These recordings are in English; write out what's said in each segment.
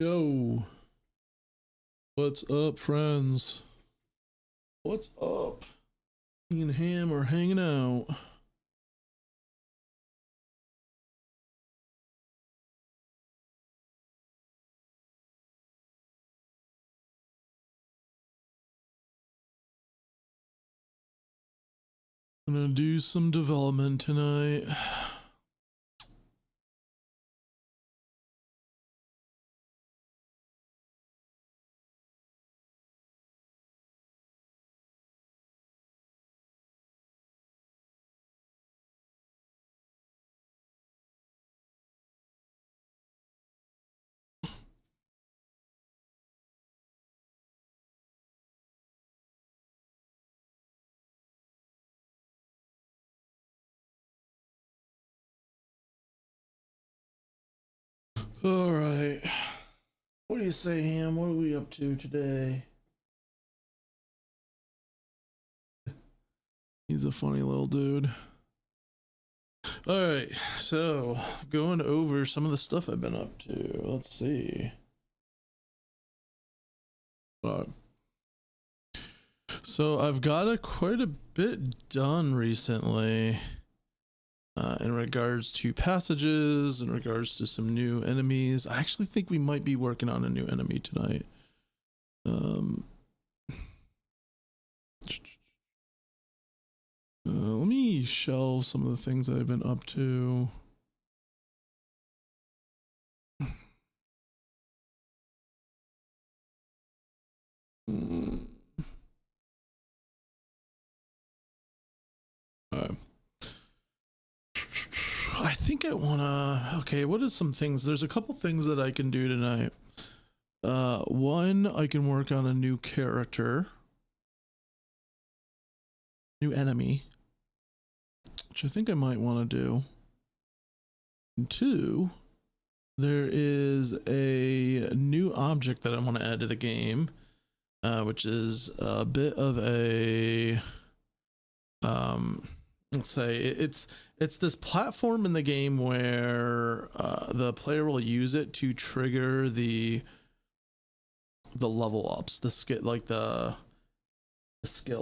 Yo, what's up, friends? What's up? Me and Ham are hanging out. Gonna do some development tonight. All right. What do you say, Ham? What are we up to today? He's a funny little dude. All right, so going over some of the stuff I've been up to. Let's see. So I've got quite a bit done recently. In regards to passages, in regards to some new enemies. I actually think we might be working on a new enemy tonight. Let me shelve some of the things that I've been up to. I think I wanna. Okay, what are some things? There's a couple things that I can do tonight. One, I can work on a new character, new enemy, which I think I might want to do. And two, there is a new object that I want to add to the game, which is a bit of a let's say it's this platform in the game where the player will use it to trigger the level ups, the skill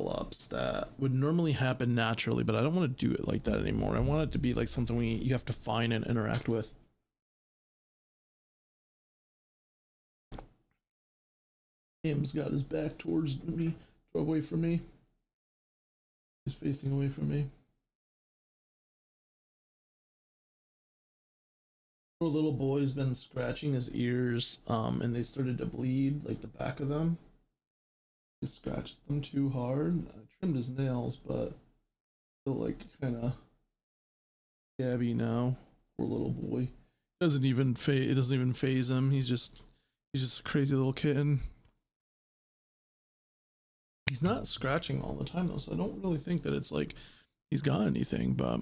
ups that would normally happen naturally, but I don't want to do it like that anymore. I want it to be like something you have to find and interact with. Ham's got his back towards me, away from me. He's facing away from me. Poor little boy's been scratching his ears, and they started to bleed, like the back of them. He scratches them too hard. I trimmed his nails, but still like kind of scabby now. Poor little boy. It doesn't even phase him. He's just a crazy little kitten. He's not scratching all the time though, so I don't really think that it's like he's got anything, but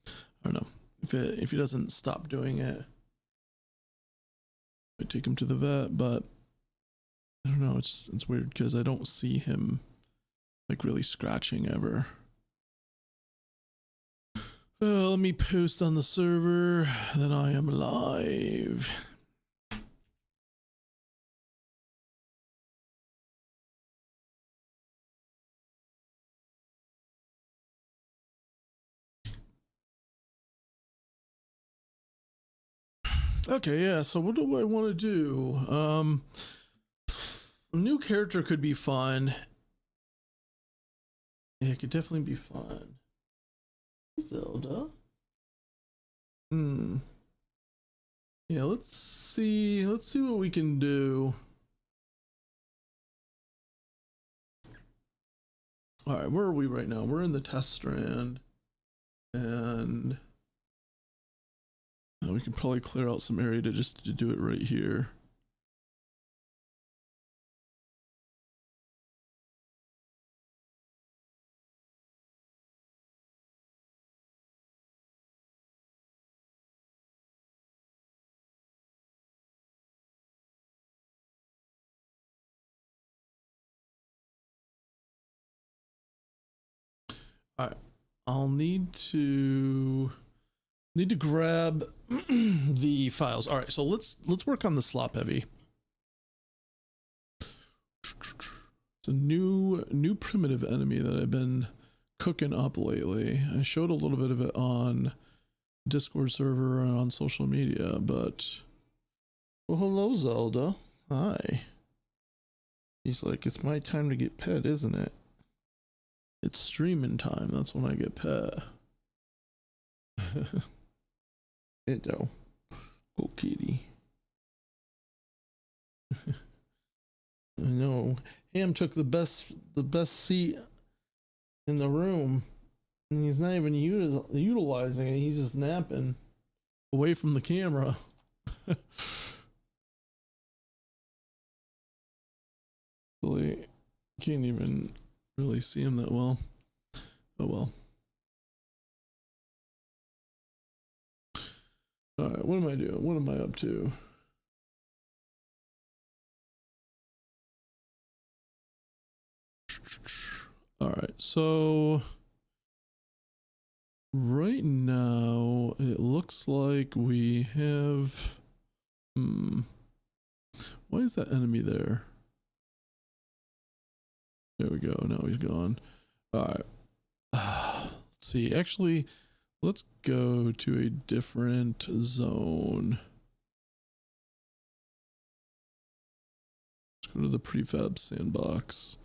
I don't know. If he doesn't stop doing it, I take him to the vet, but I don't know, it's weird because I don't see him like really scratching ever. Let me post on the server that I am live. Okay, yeah, so what do I want to do? A new character could be fun. Yeah, it could definitely be fun. Zelda. Yeah, let's see what we can do. All right, where are we right now? We're in the test strand, and we can probably clear out some area to do it right here. All right, I'll need to grab the files. All right, so let's work on the slop heavy. It's a new primitive enemy that I've been cooking up lately. I showed a little bit of it on Discord server and on social media, but well, hello Zelda. Hi. He's like, it's my time to get pet, isn't it? It's streaming time. That's when I get pet. Edo. Oh, kitty. I know. Ham took the best seat in the room, and he's not even utilizing it. He's just napping away from the camera. Really, can't even really see him that well. Oh well. All right, what am I doing? What am I up to? All right, so right now it looks like we have. Why is that enemy there? There we go. Now he's gone. All right. Let's see. Actually, let's go to a different zone. Let's go to the prefab sandbox.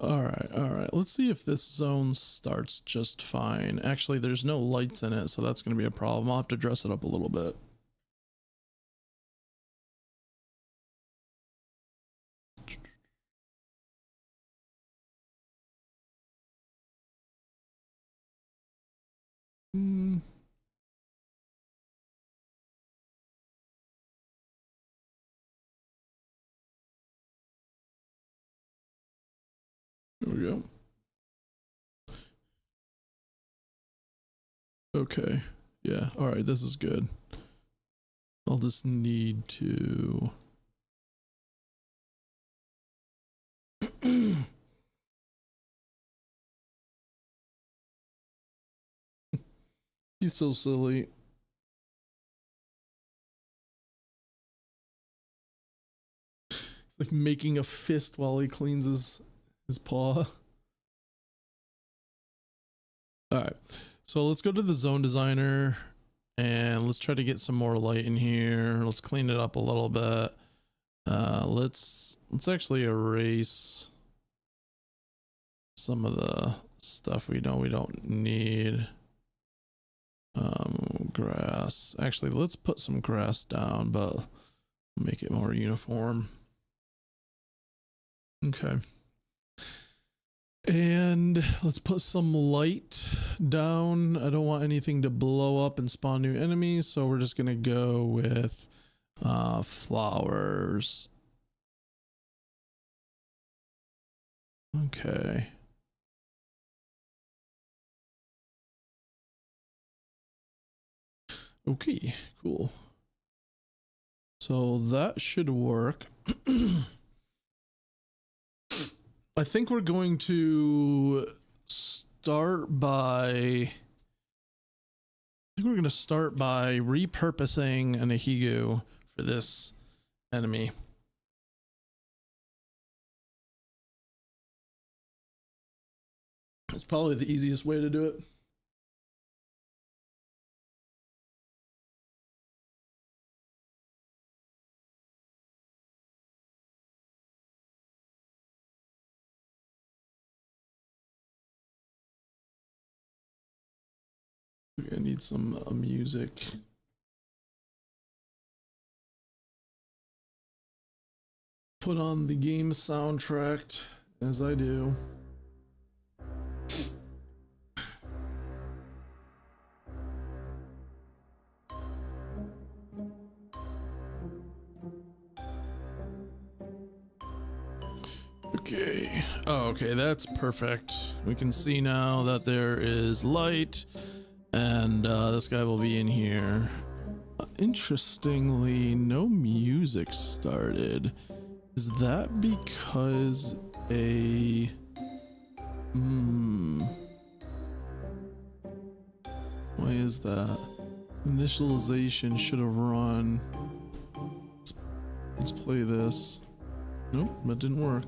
All right. Let's see if this zone starts just fine. Actually, there's no lights in it, so that's going to be a problem. I'll have to dress it up a little bit. There we go. Okay. Yeah. All right. This is good. I'll just need to. He's so silly. He's like making a fist while he cleans his paw. All right. So let's go to the zone designer and let's try to get some more light in here. Let's clean it up a little bit. Let's actually erase some of the stuff we don't need. Grass. Actually, let's put some grass down, but make it more uniform. Okay. And let's put some light down. I don't want anything to blow up and spawn new enemies, so we're just gonna go with flowers. Okay. Okay, cool. So that should work. I think we're going to start by repurposing an Ahigu for this enemy. It's probably the easiest way to do it. I need some music. Put on the game soundtrack as I do. Okay. Oh, okay, that's perfect. We can see now that there is light, and this guy will be in here. Interestingly, no music started. Is that because a... Why is that? Initialization should have run. Let's play this. Nope, that didn't work.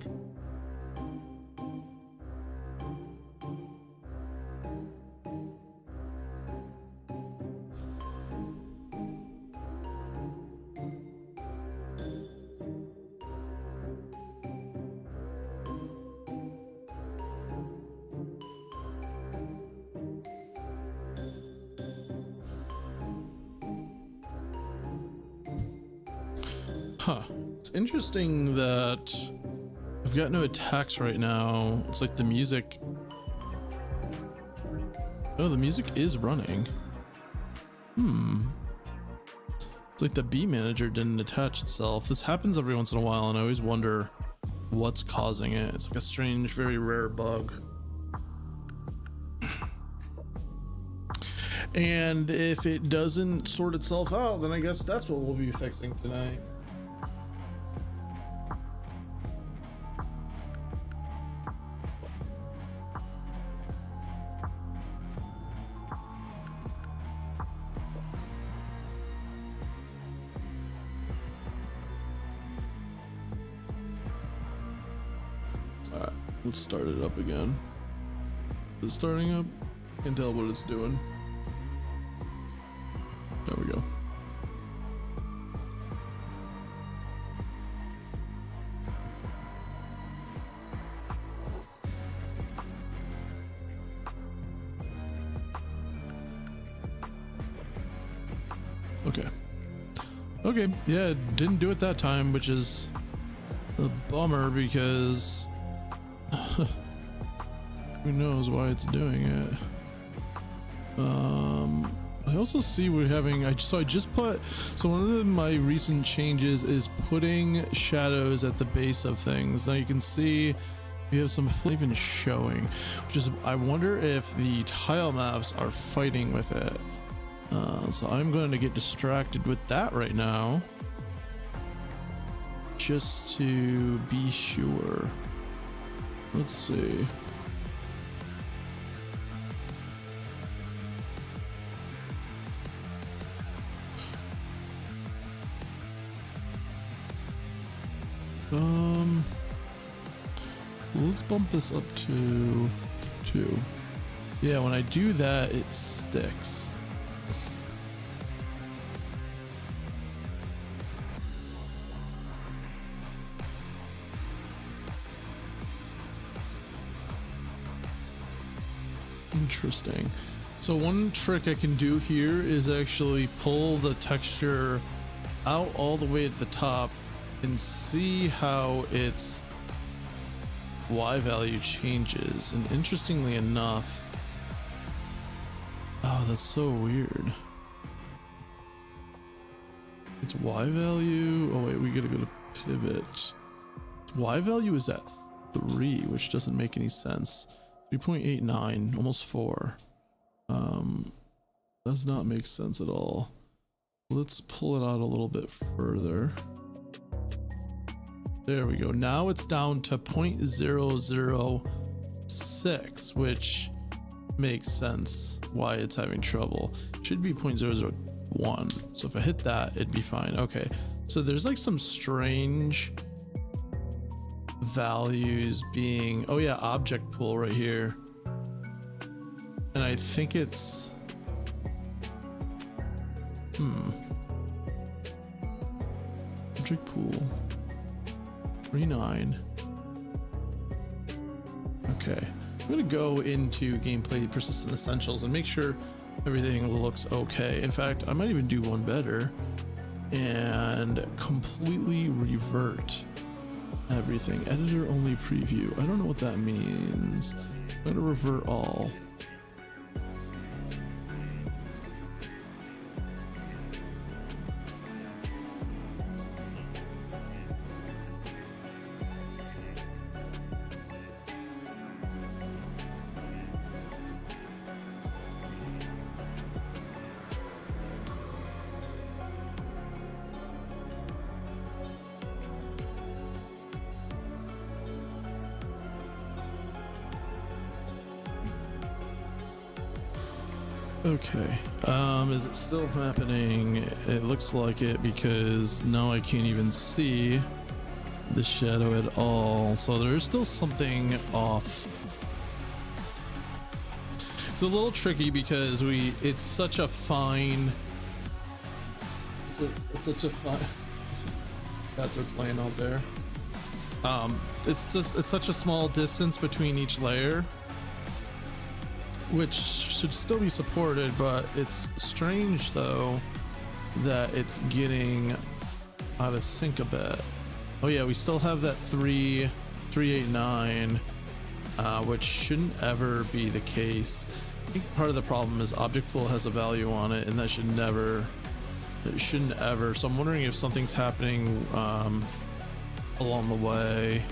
Huh. It's interesting that I've got no attacks right now. It's like the music... Oh, the music is running. It's like the B manager didn't attach itself. This happens every once in a while, and I always wonder what's causing it. It's like a strange, very rare bug. And if it doesn't sort itself out, then I guess that's what we'll be fixing tonight. Alright, let's start it up again. Is it starting up? Can't tell what it's doing. There we go. Okay. Okay, yeah, it didn't do it that time, which is a bummer because who knows why it's doing it. I also see we're having, so one of my recent changes is putting shadows at the base of things. Now you can see we have some even showing, which is, I wonder if the tile maps are fighting with it. So I'm going to get distracted with that right now, just to be sure. Let's see. Let's bump this up to 2. Yeah, when I do that, it sticks. Interesting. So one trick I can do here is actually pull the texture out all the way at the top and see how its Y value changes. And interestingly enough, oh, that's so weird. Its Y value, oh wait, we gotta go to pivot. Y value is at 3, which doesn't make any sense. 3.89, almost 4. Does not make sense at all. Let's pull it out a little bit further. There we go. Now it's down to 0.006, which makes sense why it's having trouble. It should be 0.001. So if I hit that, it'd be fine. Okay. So there's like some strange values being, oh yeah, object pool right here. And I think it's, object pool. 39. Okay, I'm gonna go into gameplay persistent essentials and make sure everything looks okay. In fact, I might even do one better and completely revert everything. Editor only preview. I don't know what that means. I'm gonna revert all. Okay, is it still happening? It looks like it, because now I can't even see the shadow at all, so there's still something off. It's a little tricky because it's such a fine, it's such a fine cats are playing out there. It's such a small distance between each layer, which should still be supported, but it's strange though that it's getting out of sync a bit. Oh yeah, we still have that 389, which shouldn't ever be the case. I think part of the problem is object pool has a value on it, and that should never, it shouldn't ever. So I'm wondering if something's happening along the way,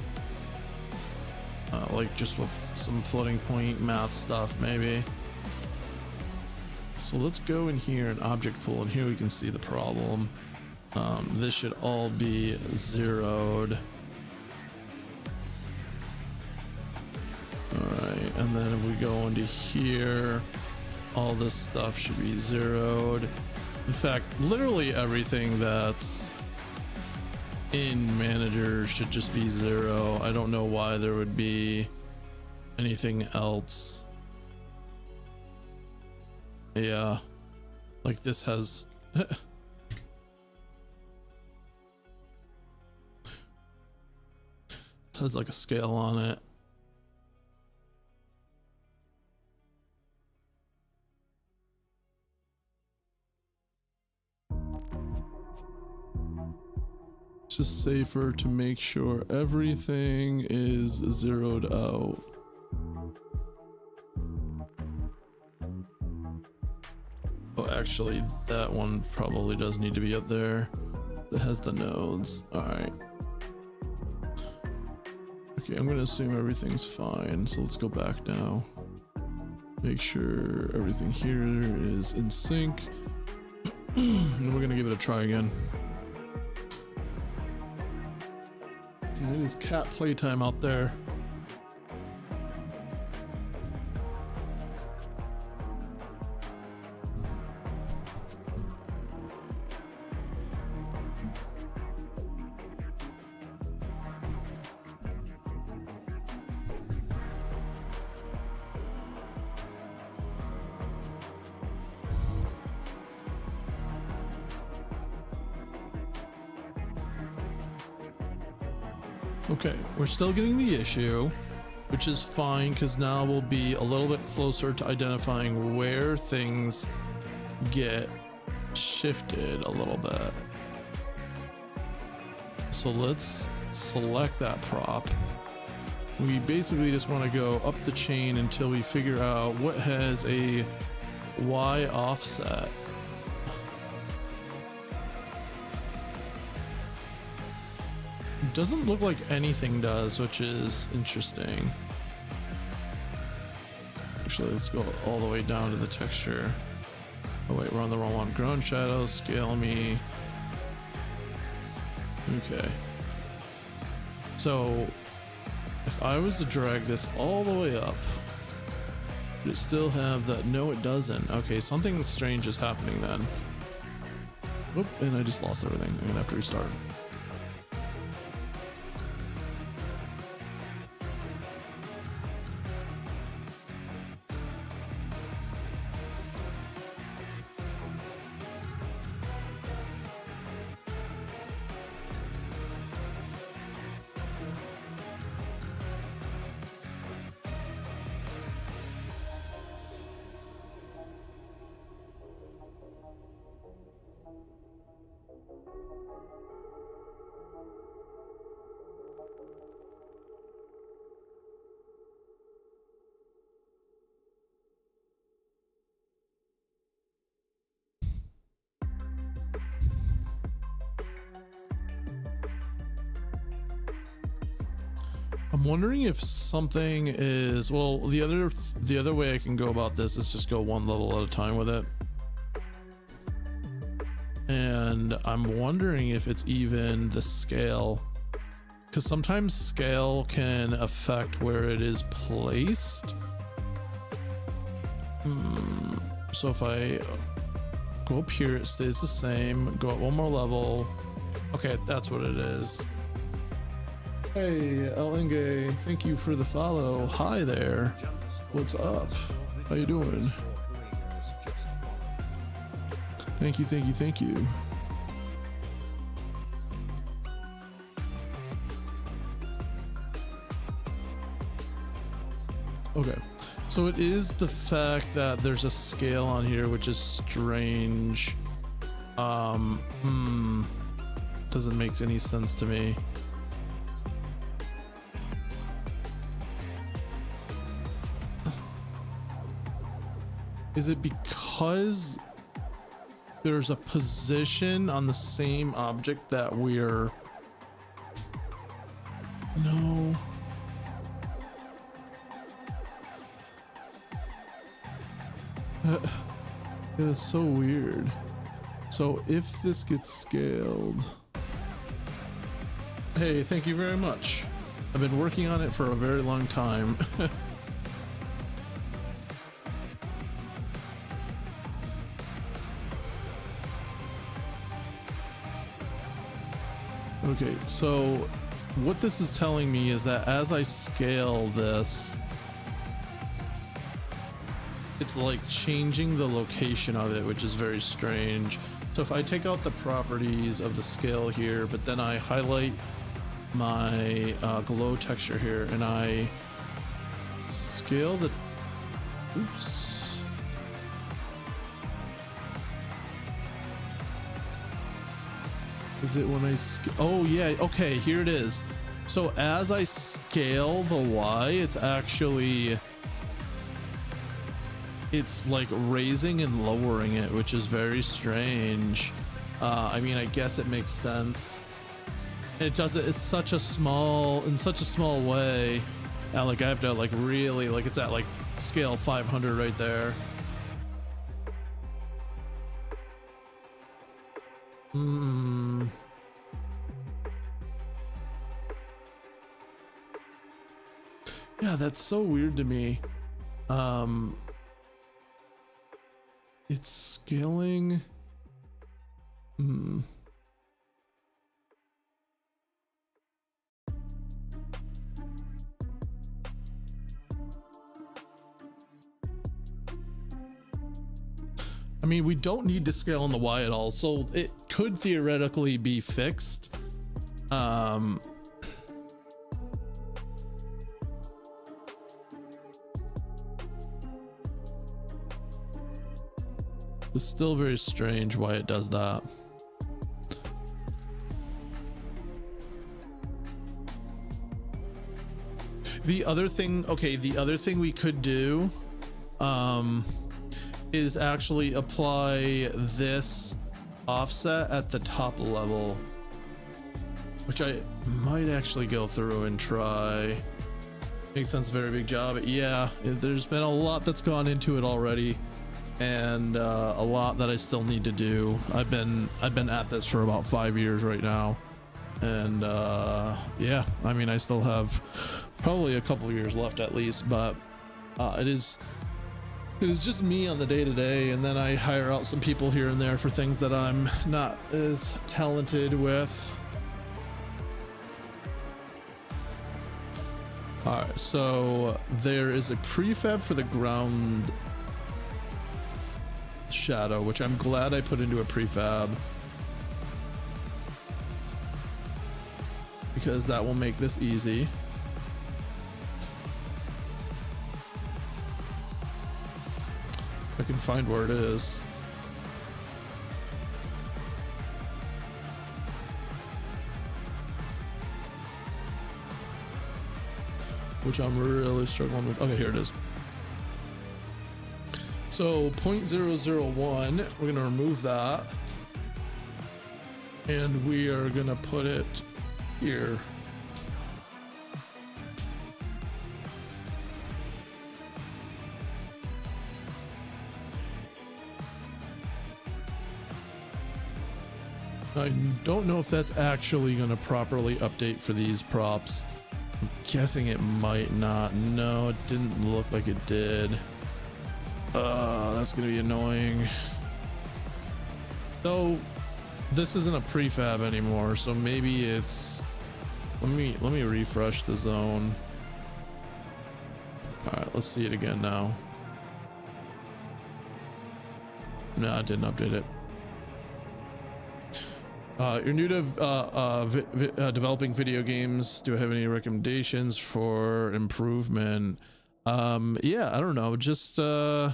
like just with some floating point math stuff maybe. So let's go in here in object pool, and here we can see the problem. This should all be zeroed. Alright, and then if we go into here, all this stuff should be zeroed. In fact, literally everything that's in manager should just be 0. I don't know why there would be anything else. Yeah, like this has it has like a scale on it. It's just safer to make sure everything is zeroed out. Oh, actually, that one probably does need to be up there. That has the nodes. All right. Okay, I'm gonna assume everything's fine. So let's go back now. Make sure everything here is in sync. And we're gonna give it a try again. It is cat playtime out there. Okay, we're still getting the issue, which is fine, because now we'll be a little bit closer to identifying where things get shifted a little bit. So let's select that prop. We basically just want to go up the chain until we figure out what has a Y offset. Doesn't look like anything does, which is interesting. Actually, let's go all the way down to the texture. Oh wait, we're on the wrong one. Ground shadow, scale me. Okay. So if I was to drag this all the way up, would it still have that? No, it doesn't. Okay, something strange is happening then. Oop, and I just lost everything. I'm gonna have to restart. I'm wondering if something is, well, the other way I can go about this is just go one level at a time with it. And I'm wondering if it's even the scale, because sometimes scale can affect where it is placed. So if I go up here, it stays the same. Go up one more level. Okay, that's what it is. Hey, El Inge, thank you for the follow. Hi there. What's up? How you doing? Thank you, thank you, thank you. Okay, so it is the fact that there's a scale on here, which is strange. Doesn't make any sense to me. Is it because there's a position on the same object that we're... No. That's so weird. So if this gets scaled... Hey, thank you very much. I've been working on it for a very long time. Okay, so what this is telling me is that as I scale this, it's like changing the location of it, which is very strange. So if I take out the properties of the scale here, but then I highlight my glow texture here and I scale the... Oops. Is it when I oh yeah, okay, here it is. So as I scale the Y, it's actually, it's like raising and lowering it, which is very strange. I mean, I guess it makes sense. It does it, it's such a small, in such a small way. And like I have to like really, like it's at like scale 500 right there. Yeah, that's so weird to me. It's scaling. I mean, we don't need to scale on the Y at all, so it could theoretically be fixed. It's still very strange why it does that. The other thing, okay, the other thing we could do is actually apply this offset at the top level, which I might actually go through and try. Makes sense, very big job. Yeah, there's been a lot that's gone into it already, and a lot that I still need to do. I've been at this for about 5 years right now, and yeah, I mean, I still have probably a couple years left at least, but it is just me on the day-to-day, and then I hire out some people here and there for things that I'm not as talented with. All right, so there is a prefab for the ground shadow, which I'm glad I put into a prefab, because that will make this easy. I can find where it is. Which I'm really struggling with. Okay, here it is. So 0.001, we're gonna remove that, and we are gonna put it here. I don't know if that's actually going to properly update for these props. I'm guessing it might not. No, it didn't look like it did. That's gonna be annoying. So this isn't a prefab anymore, so maybe it's, let me refresh the zone. All right, let's see it again now. No, I didn't update it. You're new to developing video games. Do I have any recommendations for improvement? Yeah, I don't know. Just so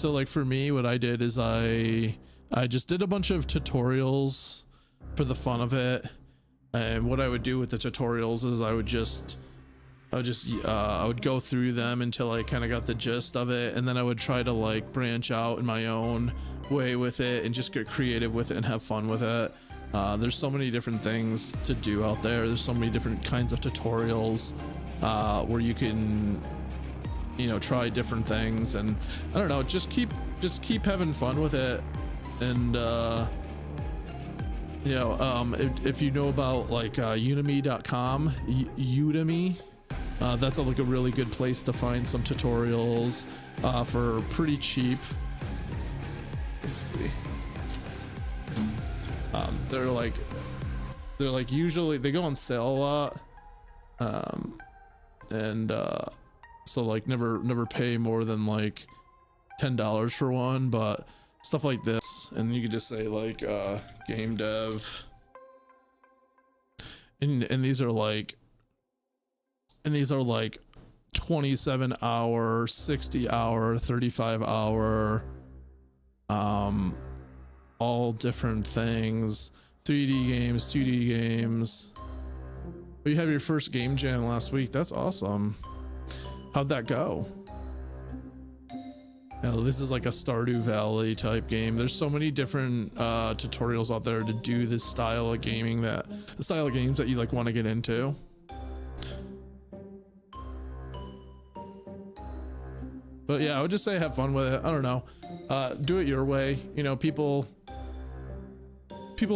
like for me, what I did is I just did a bunch of tutorials for the fun of it. And what I would do with the tutorials is I would go through them until I kind of got the gist of it, and then I would try to like branch out in my own way with it and just get creative with it and have fun with it. There's so many different things to do out there. There's so many different kinds of tutorials where you can, you know, try different things, and I don't know, just keep having fun with it. And you know, if you know about like udemy.com, Udemy, that's like a really good place to find some tutorials for pretty cheap. They're like usually they go on sale a lot, and so like never pay more than like $10 for one, but stuff like this, and you could just say like game dev, and these are like 27 hour, 60 hour, 35 hour, all different things, 3D games, 2D games. But you have your first game jam last week. That's awesome. How'd that go? Now, this is like a Stardew Valley type game. There's so many different tutorials out there to do this style of gaming, the style of games that you like want to get into. But yeah, I would just say have fun with it. I don't know. Do it your way. You know, people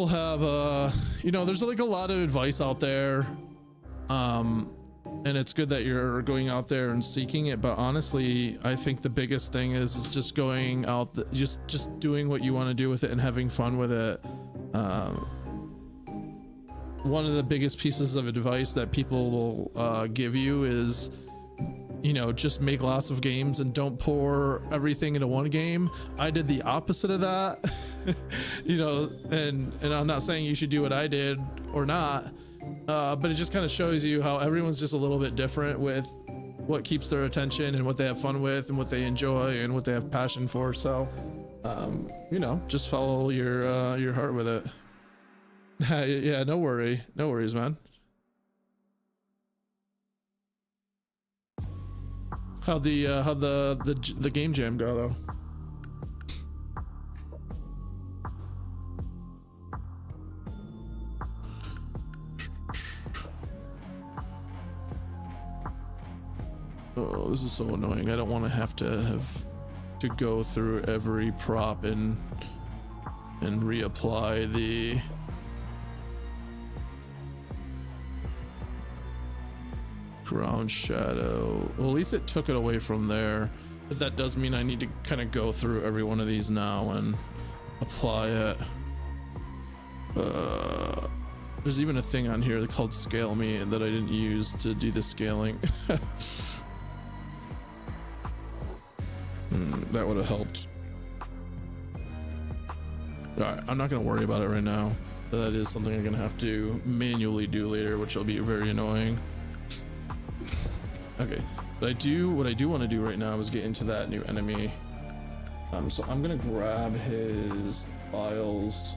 have you know, there's like a lot of advice out there. And it's good that you're going out there and seeking it, but honestly, I think the biggest thing is just going out, just doing what you want to do with it and having fun with it. One of the biggest pieces of advice that people will give you is, you know, just make lots of games and don't pour everything into one game. I did the opposite of that. You know, and I'm not saying you should do what I did or not, but it just kind of shows you how everyone's just a little bit different with what keeps their attention and what they have fun with and what they enjoy and what they have passion for. So you know, just follow your heart with it. Yeah, no worries, man. How'd the game jam go though? Oh, this is so annoying. I don't want to have to go through every prop and reapply the ground shadow. Well, at least it took it away from there, but that does mean I need to kind of go through every one of these now and apply it. There's even a thing on here called scale me that I didn't use to do the scaling. That would have helped. All right, I'm not gonna worry about it right now, but that is something I'm gonna have to manually do later, which will be very annoying. Okay, but what I do want to do right now is get into that new enemy. So I'm gonna grab his files.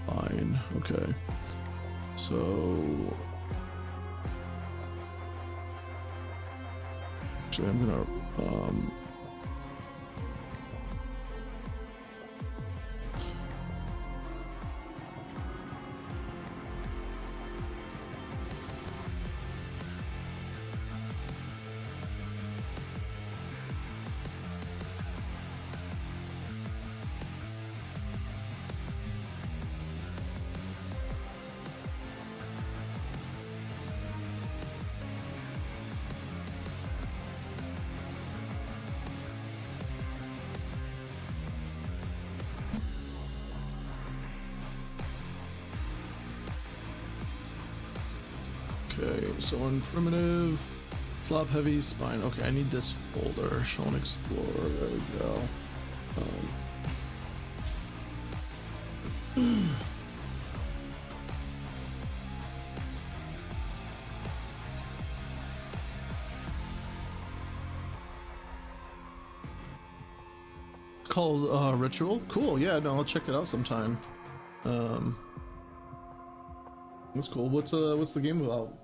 Fine, okay. So actually I'm gonna Okay, so in primitive, slop heavy, spine. Okay, I need this folder. Show and explore. There we go. Called Ritual. Cool. Yeah, no, I'll check it out sometime. That's cool. What's the game about?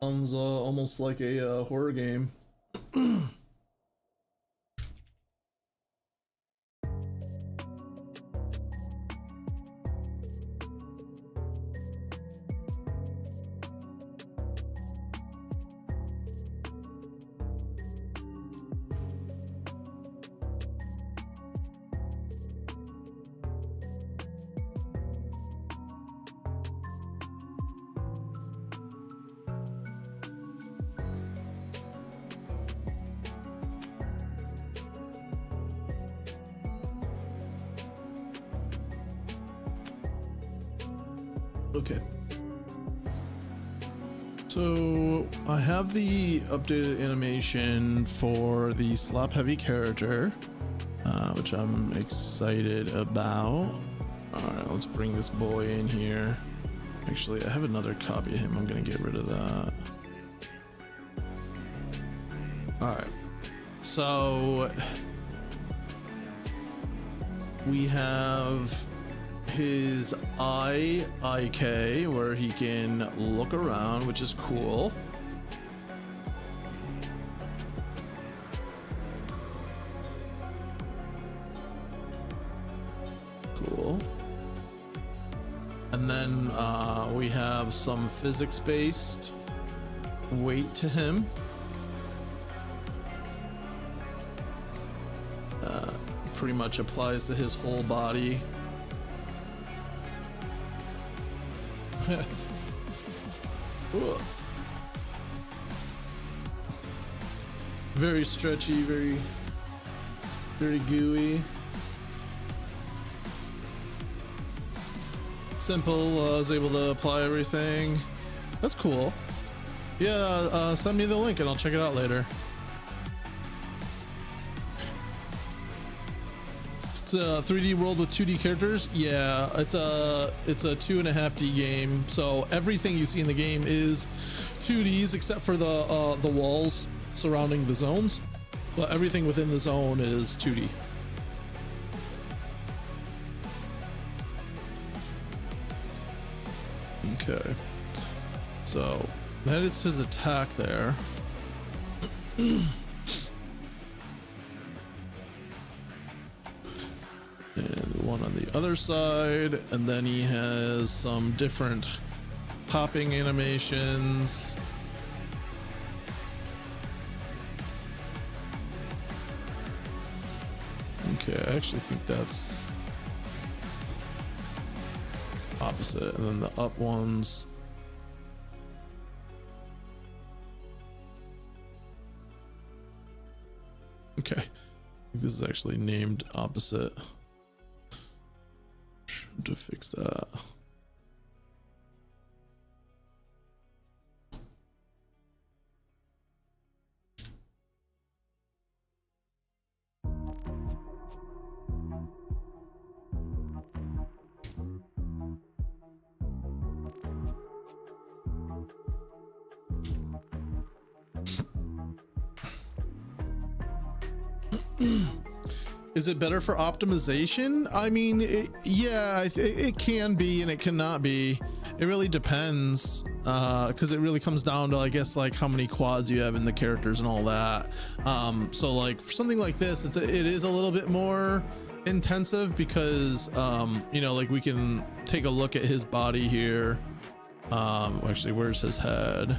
Sounds almost like a horror game. Okay. So I have the updated animation for the slop heavy character, which I'm excited about. All right, let's bring this boy in here. Actually, I have another copy of him. I'm gonna get rid of that. All right. So we have his IK, where he can look around, which is cool. Cool. And then we have some physics-based weight to him. Pretty much applies to his whole body. Very stretchy, very gooey. Simple, I was able to apply everything. That's cool. Yeah, send me the link and I'll check it out later. It's a 3D world with 2D characters. Yeah, it's a 2.5D game. So everything you see in the game is 2Ds except for the walls surrounding the zones. But everything within the zone is 2D. Okay. So that is his attack there. And one on the other side, and then he has some different hopping animations. Okay, I actually think that's opposite, and then the up ones. Okay, I think this is actually named opposite. To fix that. Is it better for optimization? I mean, yeah, it can be and it cannot be. It really depends, because it really comes down to, I guess, like how many quads you have in the characters and all that. So like for something like this, it is a little bit more intensive because, you know, like we can take a look at his body here. Actually, where's his head?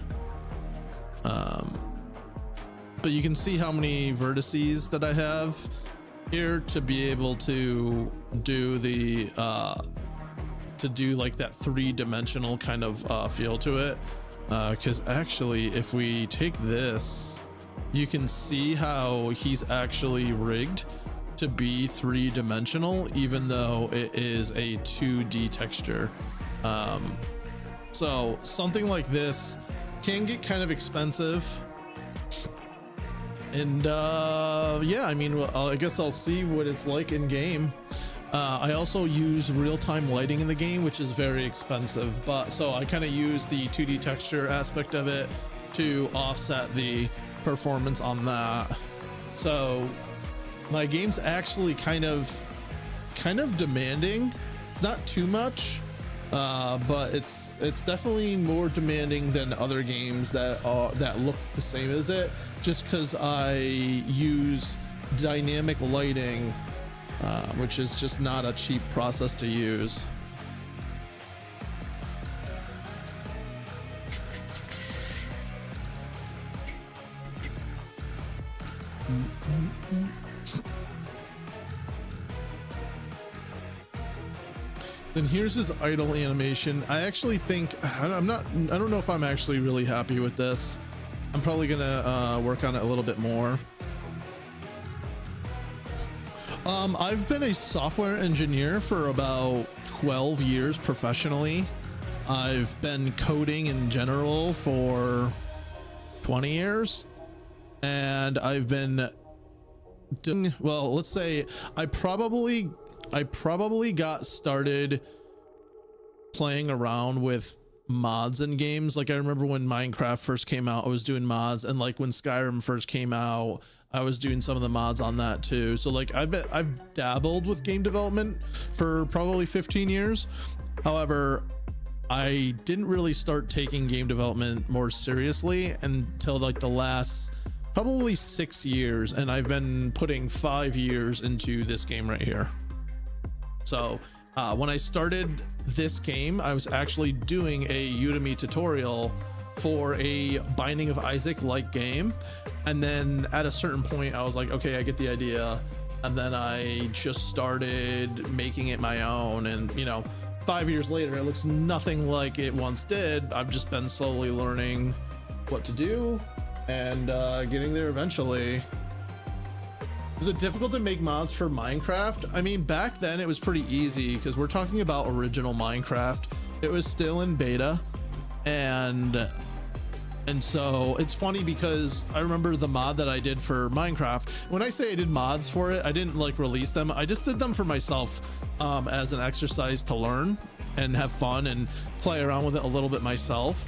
But you can see how many vertices that I have here to be able to do the like that three-dimensional kind of feel to it, because actually if we take this, you can see how he's actually rigged to be three-dimensional even though it is a 2D texture. So something like this can get kind of expensive. And yeah, I mean, well, I guess I'll see what it's like in game. I also use real-time lighting in the game, which is very expensive, but so I kind of use the 2D texture aspect of it to offset the performance on that. So my game's actually kind of demanding. It's not too much, but it's definitely more demanding than other games that look the same as it, just because I use dynamic lighting, which is just not a cheap process to use. Then here's his idle animation. I actually think I don't know if I'm actually really happy with this. I'm probably gonna work on it a little bit more. I've been a software engineer for about 12 years professionally. I've been coding in general for 20 years, and I've been doing, well, let's say I probably got started playing around with mods in games. Like I remember when Minecraft first came out, I was doing mods, and like when Skyrim first came out, I was doing some of the mods on that too. So like I've dabbled with game development for probably 15 years. However, I didn't really start taking game development more seriously until like the last probably 6 years, and I've been putting 5 years into this game right here. So when I started this game, I was actually doing a Udemy tutorial for a Binding of Isaac like game, and then at a certain point I was like, okay, I get the idea, and then I just started making it my own. And you know, 5 years later, it looks nothing like it once did. I've just been slowly learning what to do and getting there eventually. Is it difficult to make mods for Minecraft? I mean, back then it was pretty easy because we're talking about original Minecraft. It was still in beta, and so it's funny because I remember the mod that I did for Minecraft. When I say I did mods for it, I didn't like release them. I just did them for myself as an exercise to learn and have fun and play around with it a little bit myself.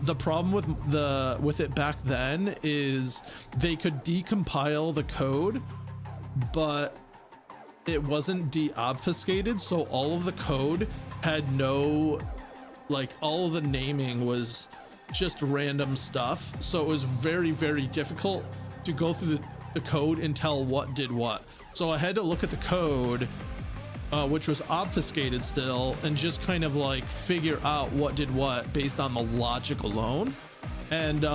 The problem with it back then is they could decompile the code, but it wasn't deobfuscated, so all of the code had no, like, all of the naming was just random stuff. So it was very, very difficult to go through the code and tell what did what. So I had to look at the code, which was obfuscated still, and just kind of like figure out what did what based on the logic alone. And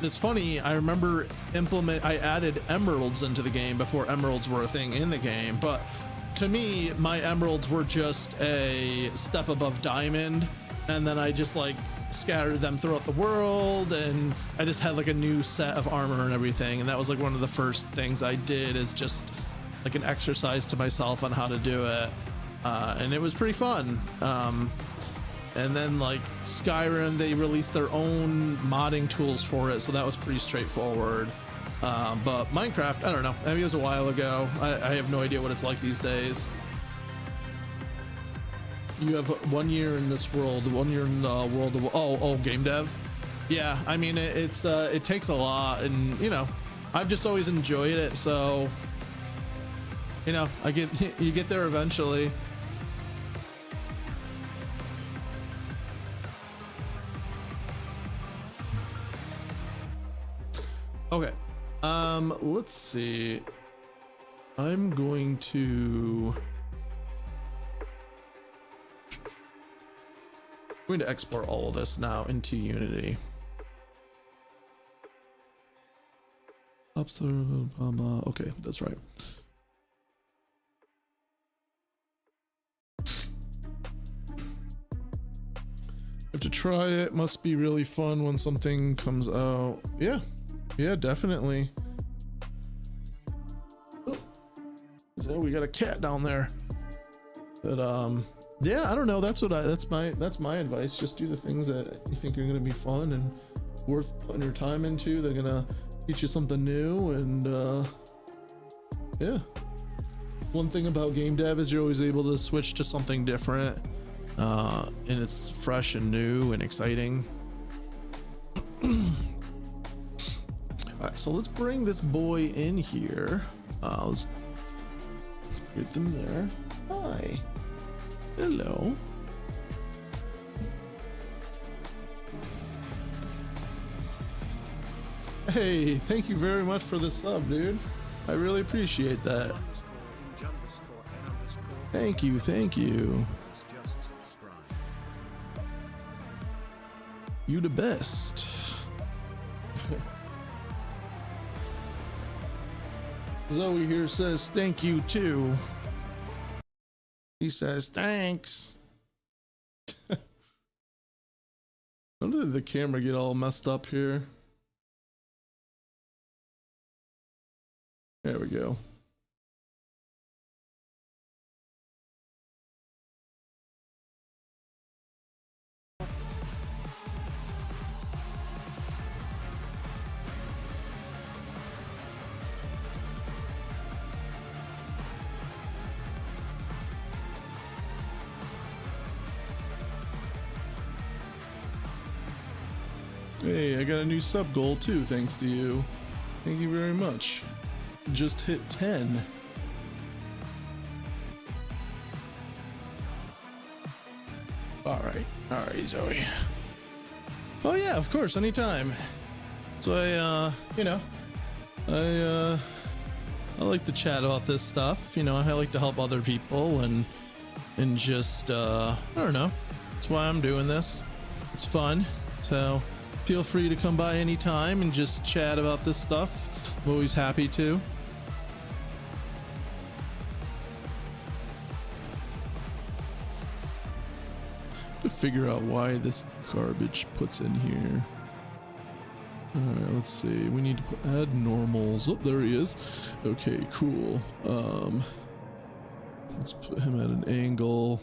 it's funny, I remember I added emeralds into the game before emeralds were a thing in the game, but to me, my emeralds were just a step above diamond, and then I just like scattered them throughout the world, and I just had like a new set of armor and everything. And that was like one of the first things I did, is just like an exercise to myself on how to do it, and it was pretty fun. And then like Skyrim, they released their own modding tools for it, so that was pretty straightforward. But Minecraft, I don't know, maybe it was a while ago. I have no idea what it's like these days. You have 1 year in this world, 1 year in the world of game dev. Yeah, I mean it takes a lot, and you know, I've just always enjoyed it, so you know, you get there eventually. Okay, let's see. I'm going to export all of this now into Unity. Okay, that's right. Have to try it. Must be really fun when something comes out. Yeah, definitely. Oh, we got a cat down there. But Yeah, I don't know. That's my advice. Just do the things that you think are gonna be fun and worth putting your time into. They're gonna teach you something new, and yeah. One thing about game dev is you're always able to switch to something different, and it's fresh and new and exciting. All right, so let's bring this boy in here. Let's get them there. Hi. Hello. Hey, thank you very much for the sub, dude. I really appreciate that. Thank you, thank you. You the best. Zoe here says thank you too. He says thanks. How did the camera get all messed up here? There we go. Hey, I got a new sub goal too, thanks to you. Thank you very much. Just hit 10. Alright, Zoe. Oh yeah, of course, anytime. So I like to chat about this stuff. You know, I like to help other people and just I don't know. That's why I'm doing this. It's fun. So feel free to come by anytime and just chat about this stuff. I'm always happy to. To figure out why this garbage puts in here. Alright, let's see. We need to add normals. Oh, there he is. Okay, cool. Let's put him at an angle.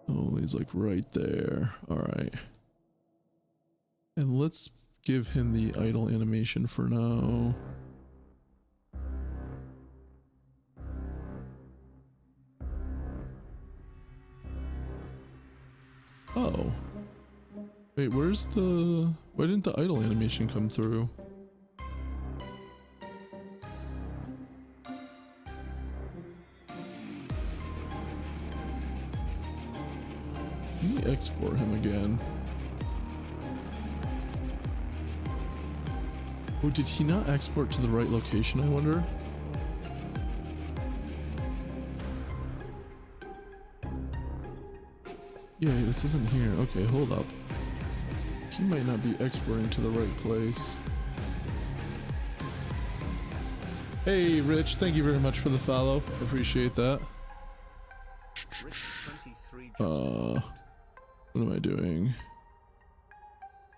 Oh, he's like right there. Alright. And let's give him the idle animation for now. Oh. Wait, where's the... Why didn't the idle animation come through? Let me export him again. Oh, did he not export to the right location, I wonder? Yeah, this isn't here. Okay, hold up. He might not be exporting to the right place. Hey, Rich, thank you very much for the follow. I appreciate that. What am I doing?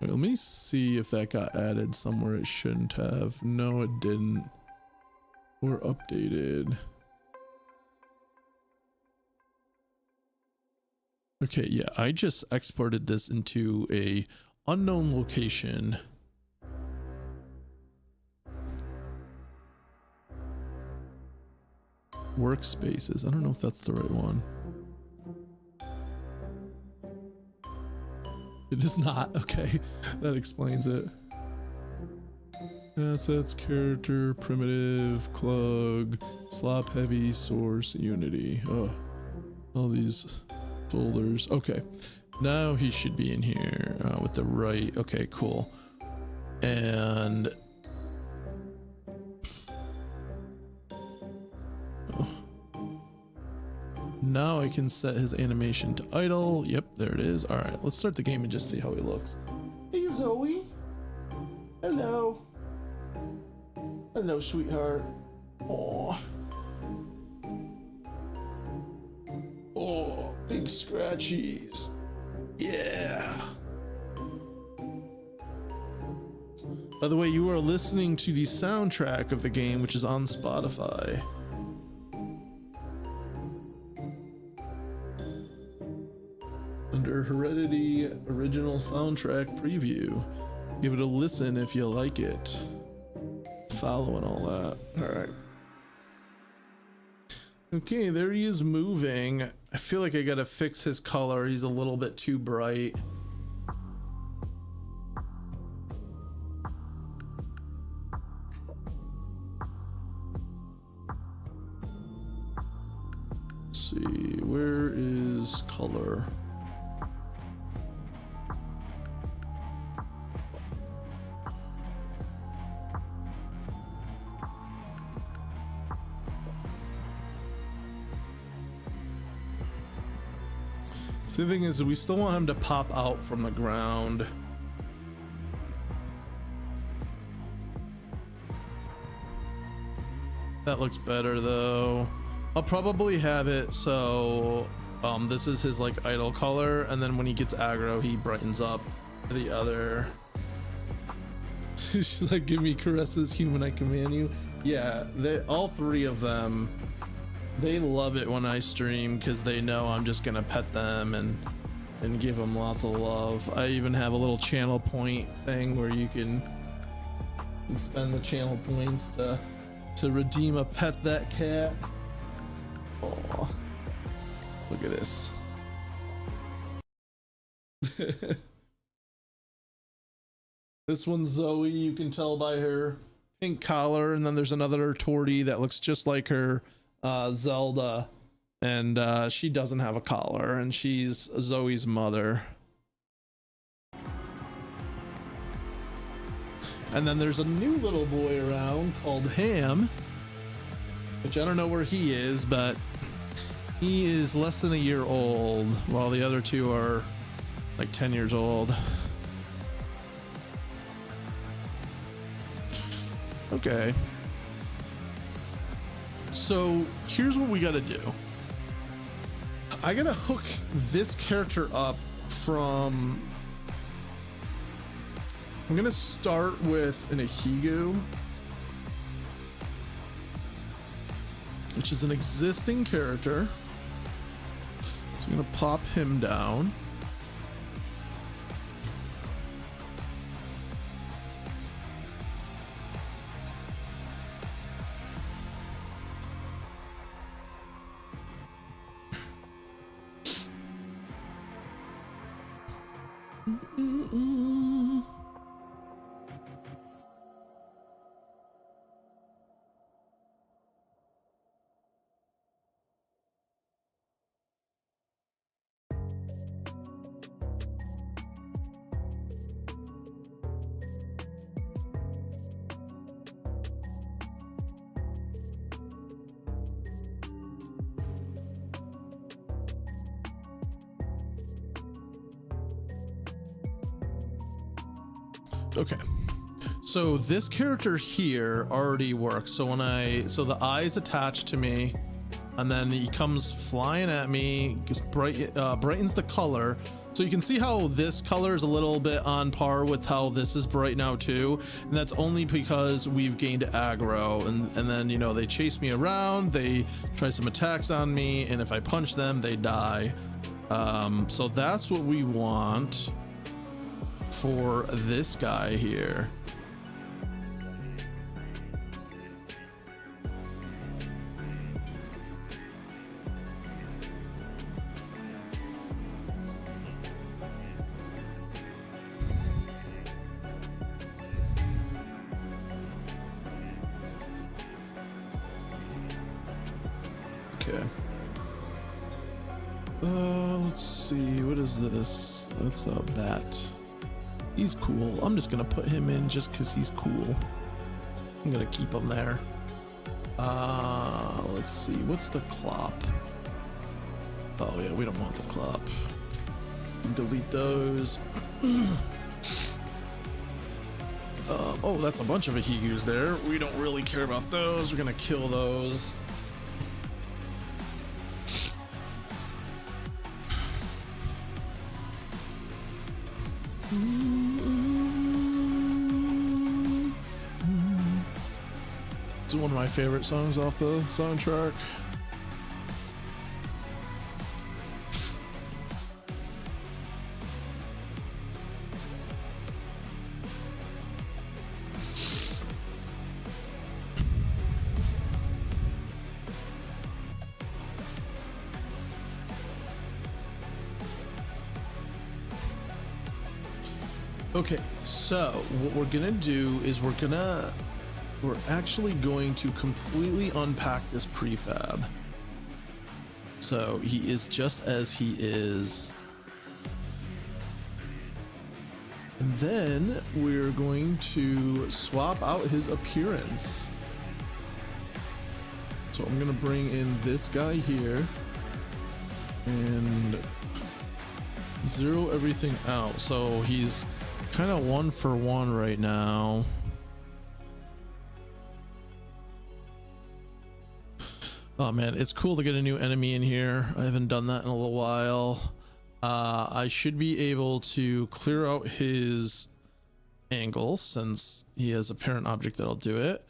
Wait, let me see if that got added somewhere it shouldn't have. No, it didn't. Or updated. Okay, yeah, I just exported this into a unknown location. Workspaces. I don't know if that's the right one. It is not. Okay, that explains it. Assets, character, primitive, clug, slop heavy, source, unity. Oh, all these folders. Okay, now he should be in here with the right. Okay, cool. And now I can set his animation to idle. Yep, there it is. All right, let's start the game and just see how he looks. Hey, Zoe. Hello. Hello, sweetheart. Oh. Oh, big scratchies. Yeah. By the way, you are listening to the soundtrack of the game, which is on Spotify. original soundtrack preview. Give it a listen if you like it. Follow and all that. All right. Okay, there he is moving. I feel like I gotta fix his color. He's a little bit too bright. Let's see, where is color? So the thing is, we still want him to pop out from the ground. That looks better though. I'll probably have it so this is his like idle color, and then when he gets aggro he brightens up the other. She's like, give me caresses, human, I command you. Yeah, all three of them, they love it when I stream because they know I'm just gonna pet them and give them lots of love. I even have a little channel point thing where you can spend the channel points to redeem a pet that cat. Oh, look at this. This one's Zoe. You can tell by her pink collar, and then there's another Tortie that looks just like her, Zelda, and she doesn't have a collar, and she's Zoe's mother. And then there's a new little boy around called Ham, which I don't know where he is, but he is less than a year old, while the other two are like 10 years old. Okay. So here's what we gotta do. I gotta hook this character up from... I'm gonna start with an Ahigu, which is an existing character. So I'm gonna pop him down. Okay, so this character here already works. So when so the eye's attached to me, and then he comes flying at me, just brightens the color. So you can see how this color is a little bit on par with how this is bright now too, and that's only because we've gained aggro, and then, you know, they chase me around, they try some attacks on me, and if I punch them they die. So that's what we want for this guy here. Okay. Let's see, what is this? That's a bat. He's cool. I'm just gonna put him in just because he's cool. I'm gonna keep him there. Let's see, what's the clop? Oh yeah, we don't want the clop. Delete those. Oh, that's a bunch of Ahigus there. We don't really care about those. We're gonna kill those. It's one of my favorite songs off the soundtrack. Okay, so what we're gonna do is we're actually going to completely unpack this prefab. So he is just as he is. And then we're going to swap out his appearance. So I'm gonna bring in this guy here and zero everything out. So he's kind of 1-for-1 right now. Oh man, it's cool to get a new enemy in here. I haven't done that in a little while. I should be able to clear out his angle since he has a parent object that'll do it.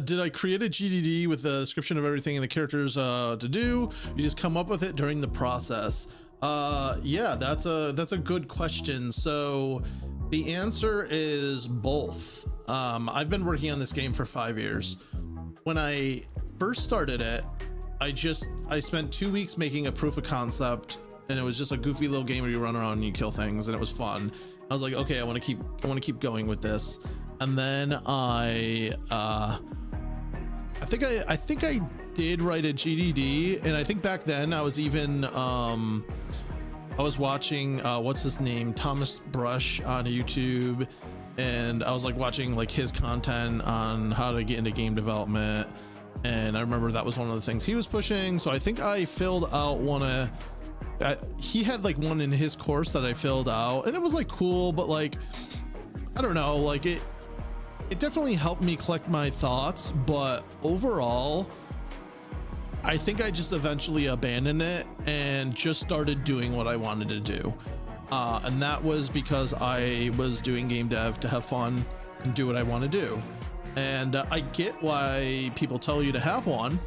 Did I create a GDD with a description of everything in the characters to do? You just come up with it during the process. Yeah, that's a good question. So the answer is both. I've been working on this game for 5 years. When I first started it, I spent 2 weeks making a proof of concept, and it was just a goofy little game where you run around and you kill things, and it was fun. I was like, okay, I want to keep going with this. And then I think I did write a GDD, and I think back then I was even I was watching what's his name, Thomas Brush on YouTube, and I was like watching like his content on how to get into game development, and I remember that was one of the things he was pushing. So I think I filled out he had like one in his course that I filled out, and it was like cool, but like I don't know, like it definitely helped me collect my thoughts, but overall I think I just eventually abandoned it and just started doing what I wanted to do. And that was because I was doing game dev to have fun and do what I want to do. And I get why people tell you to have one,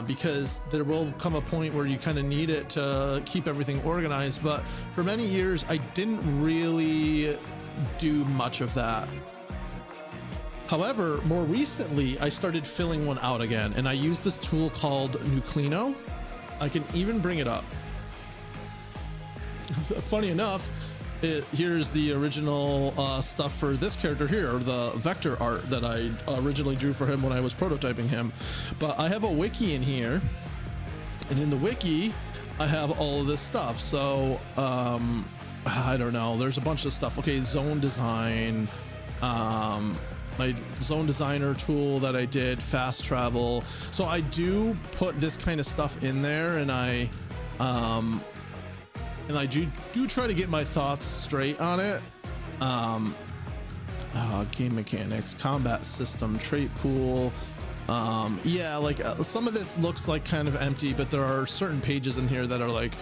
because there will come a point where you kind of need it to keep everything organized. But for many years, I didn't really do much of that. However, more recently, I started filling one out again, and I use this tool called Nuclino. I can even bring it up. It's, funny enough, here's the original stuff for this character here, the vector art that I originally drew for him when I was prototyping him. But I have a wiki in here, and in the wiki, I have all of this stuff. So, I don't know, there's a bunch of stuff. Okay, zone design, my zone designer tool that I did, fast travel. So I do put this kind of stuff in there, and I do try to get my thoughts straight on it. Game mechanics, combat system, trait pool. Yeah, like some of this looks like kind of empty, but there are certain pages in here that are like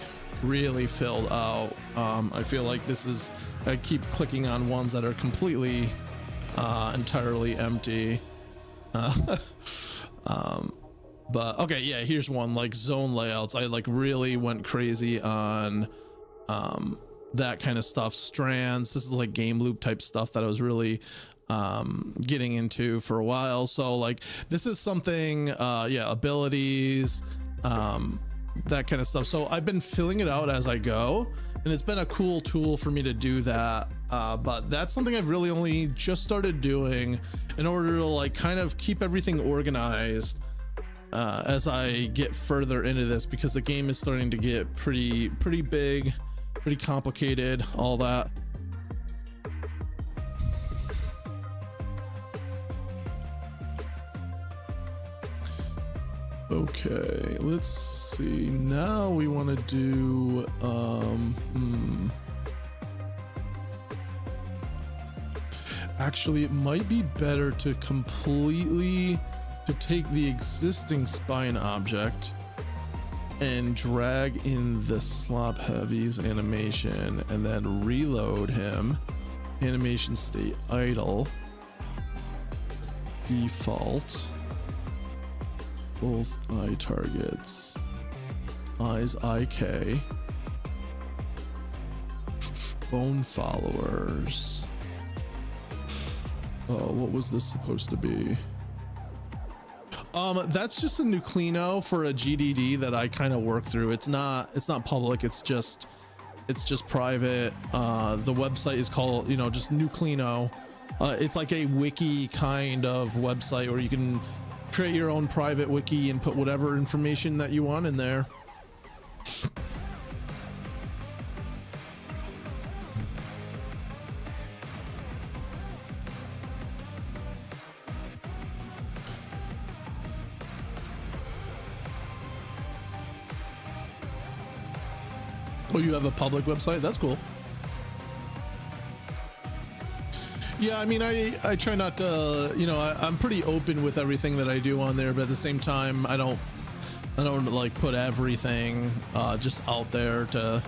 really filled out. I feel like I keep clicking on ones that are completely entirely empty. But okay, yeah, here's one, like zone layouts. I like really went crazy on that kind of stuff. Strands, this is like game loop type stuff that I was really getting into for a while. So like this is something, yeah, abilities, that kind of stuff. So I've been filling it out as I go, and it's been a cool tool for me to do that. But that's something I've really only just started doing in order to like kind of keep everything organized as I get further into this, because the game is starting to get pretty big, pretty complicated, all that. Okay, let's see. Now we want to do actually, it might be better to take the existing spine object and drag in the slop heavies animation and then reload him. Animation state idle, default, both eye targets, eyes IK, bone followers. Oh, what was this supposed to be? That's just a Nuclino for a GDD that I kind of work through. It's not public. It's just It's just private. The website is called, you know, just Nuclino. It's like a wiki kind of website where you can create your own private wiki and put whatever information that you want in there. Oh, you have a public website? That's cool. Yeah, I mean, I try not to, you know, I'm pretty open with everything that I do on there, but at the same time, I don't like put everything just out there to,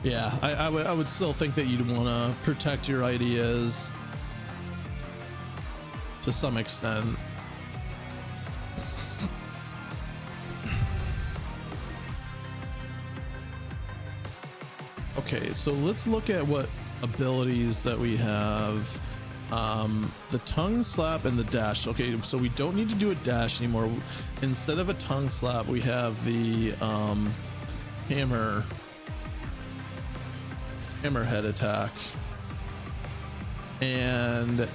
yeah, I would still think that you'd want to protect your ideas to some extent. Okay, so let's look at what abilities that we have. The tongue slap and the dash. Okay, so we don't need to do a dash anymore. Instead of a tongue slap, we have the hammerhead attack. And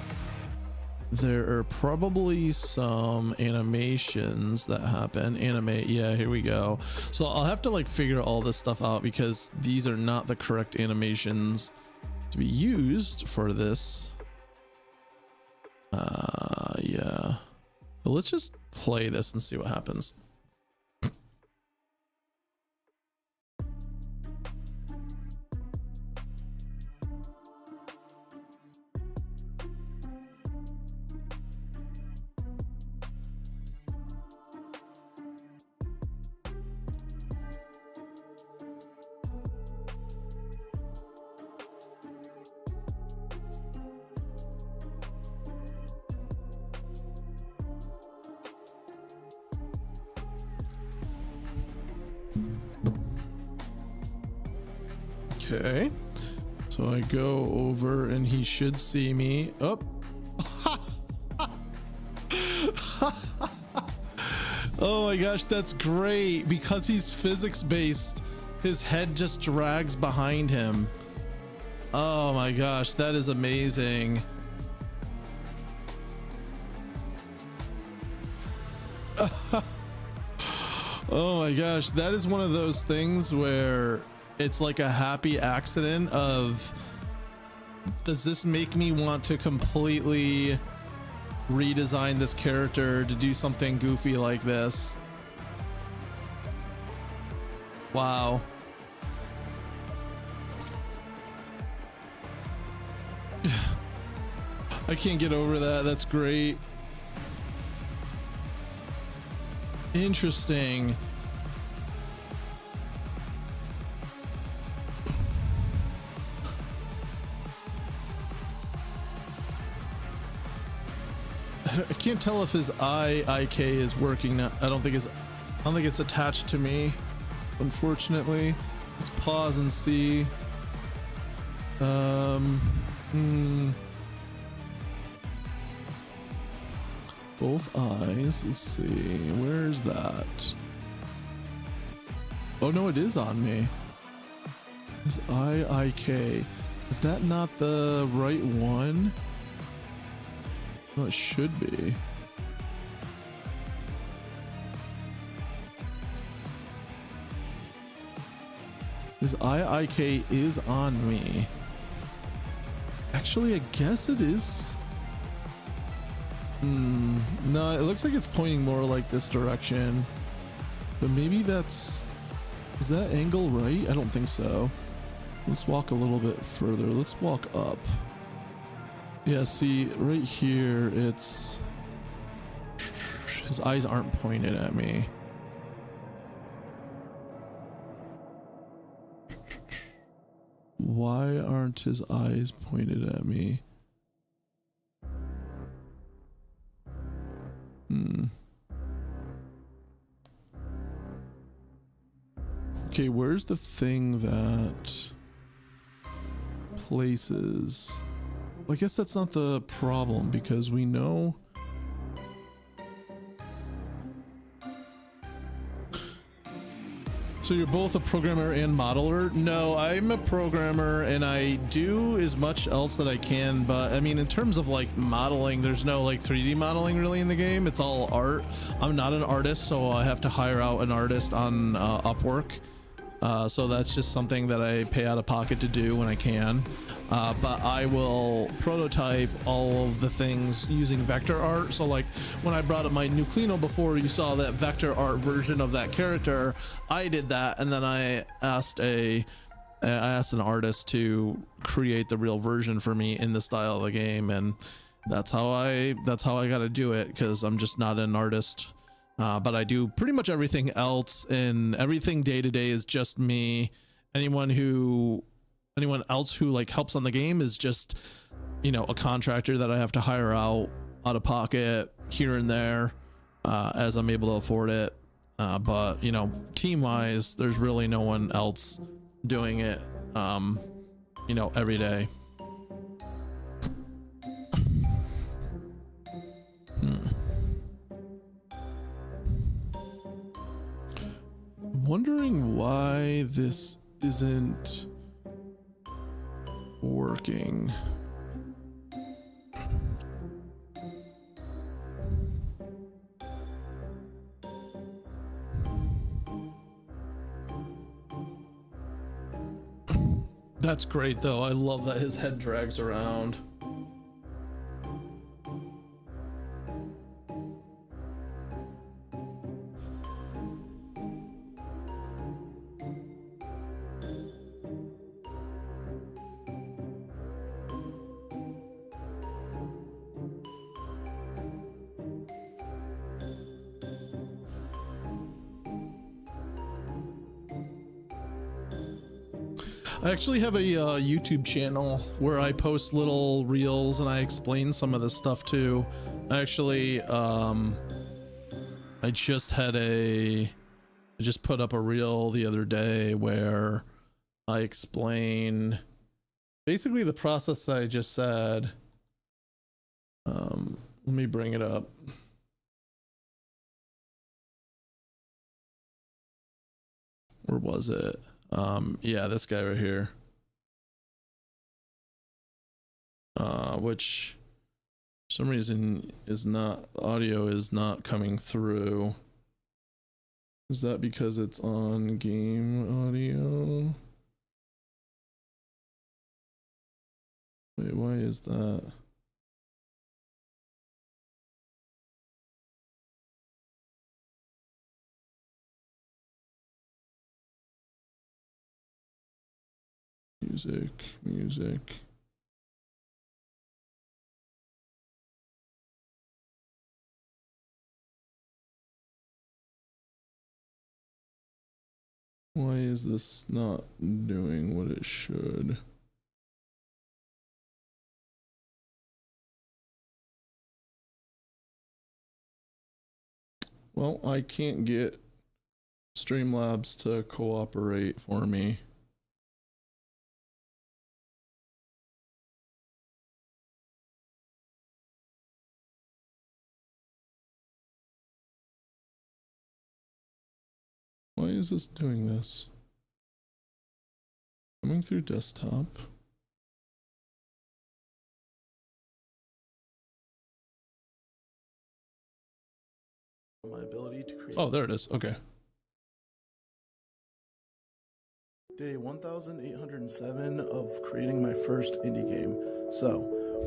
there are probably some animations that happen. Animate, yeah, here we go. So I'll have to like figure all this stuff out because these are not the correct animations to be used for this. Yeah. But let's just play this and see what happens. Okay, so I go over and he should see me. Oh, oh my gosh, that's great. Because he's physics based, his head just drags behind him. Oh my gosh, that is amazing. Oh my gosh, that is one of those things where it's like a happy accident of, does this make me want to completely redesign this character to do something goofy like this? Wow. I can't get over that. That's great. Interesting. I can't tell if his IK is working now. I don't think it's attached to me, unfortunately. Let's pause and see. Both eyes. Let's see. Where's that? Oh no, it is on me. His IK. Is that not the right one? Well, it should be. His IIK is on me. Actually, I guess it is. No, it looks like it's pointing more like this direction. But maybe that's... Is that angle right? I don't think so. Let's walk a little bit further. Let's walk up. Yeah, see, right here, it's... His eyes aren't pointed at me. Why aren't his eyes pointed at me? Okay, where's the thing that places... Well, I guess that's not the problem because we know... So you're both a programmer and modeler? No, I'm a programmer and I do as much else that I can, but I mean, in terms of like modeling, there's no like 3D modeling really in the game. It's all art. I'm not an artist, so I have to hire out an artist on Upwork. So that's just something that I pay out of pocket to do when I can. But I will prototype all of the things using vector art. So like when I brought up my Nucleino before, you saw that vector art version of that character. I did that, and then I asked an artist to create the real version for me in the style of the game, and that's how I got to do it, because I'm just not an artist. But I do pretty much everything else, and everything day to day is just me. Anyone else who like helps on the game is just, you know, a contractor that I have to hire out of pocket here and there, as I'm able to afford it. But you know, team wise, there's really no one else doing it, you know, every day. Wondering why this isn't working. That's great though. I love that his head drags around. I actually have a YouTube channel where I post little reels and I explain some of this stuff too. Actually, I just put up a reel the other day where I explain basically the process that I just said. Let me bring it up. Where was it? Yeah, this guy right here. Which for some reason audio is not coming through. Is that because it's on game audio? Wait, why is that? Music. Why is this not doing what it should? Well, I can't get Streamlabs to cooperate for me. Why is this doing this? Coming through desktop. My ability to create. Oh, there it is. Okay. Day 1807 of creating my first indie game. So,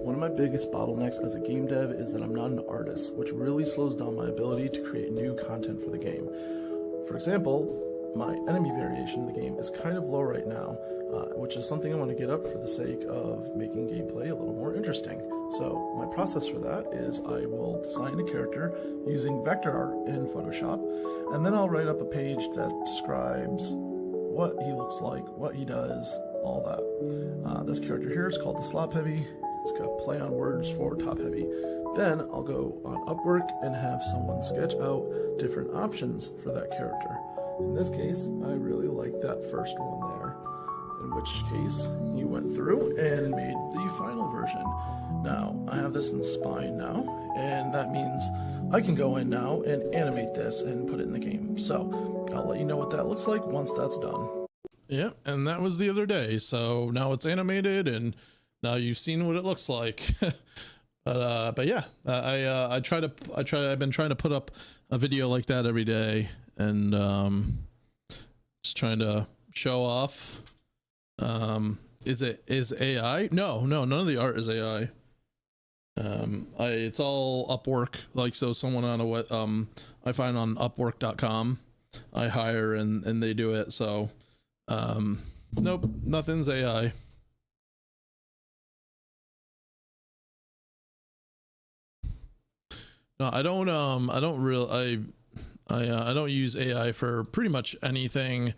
one of my biggest bottlenecks as a game dev is that I'm not an artist, which really slows down my ability to create new content for the game. For example, my enemy variation in the game is kind of low right now, which is something I want to get up for the sake of making gameplay a little more interesting. So my process for that is I will design a character using vector art in Photoshop, and then I'll write up a page that describes what he looks like, what he does, all that. This character here is called the Slop Heavy. It's got play on words for top heavy. Then I'll go on Upwork and have someone sketch out different options for that character. In this case, I really like that first one there, in which case he went through and made the final version. Now, I have this in Spine now, and that means I can go in now and animate this and put it in the game. So I'll let you know what that looks like once that's done. Yeah, and that was the other day. So now it's animated, and now you've seen what it looks like. But yeah, I've been trying to put up a video like that every day, and just trying to show off. Is AI? No, none of the art is AI. It's all Upwork. Like, so someone on I find on Upwork.com, I hire and they do it. So, nope, nothing's AI. No, I don't use AI for pretty much anything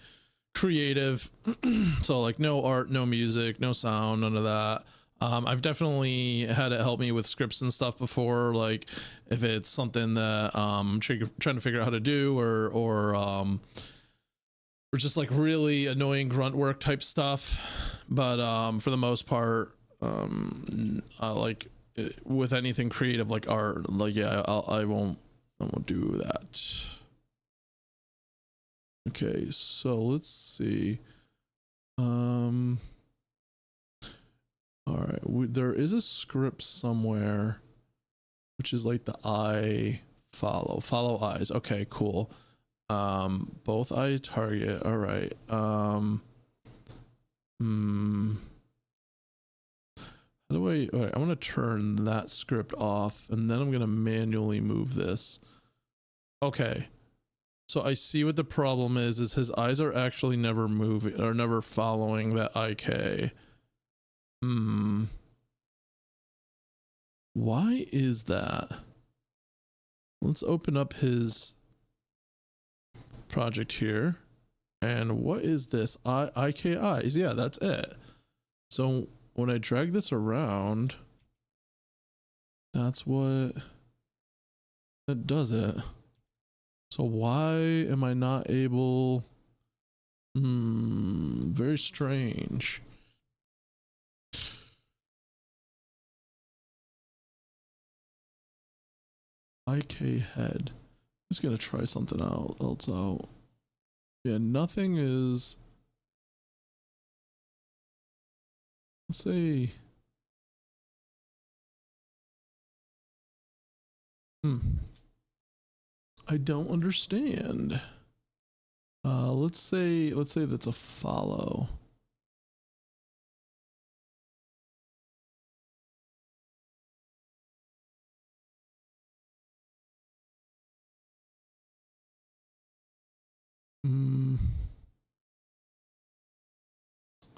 creative. So like no art, no music, no sound, none of that. I've definitely had it help me with scripts and stuff before, like if it's something that trying to figure out how to do, or just like really annoying grunt work type stuff. But for the most part, like with anything creative like art, like yeah, I won't do that. Okay, so let's see. All right, there is a script somewhere, which is like the eye follow eyes. Okay, cool. Both eye target. All right. How do I? All right, I want to turn that script off, and then I'm gonna manually move this. Okay. So I see what the problem is his eyes are actually never moving, or never following that IK. Why is that? Let's open up his project here. And what is this? IK eyes. Yeah, that's it. So when I drag this around, that's what that does it. So why am I not able? Very strange. IK head. I'm just gonna try something else out. Yeah, nothing is. Let's say. I don't understand. Let's say that's a follow.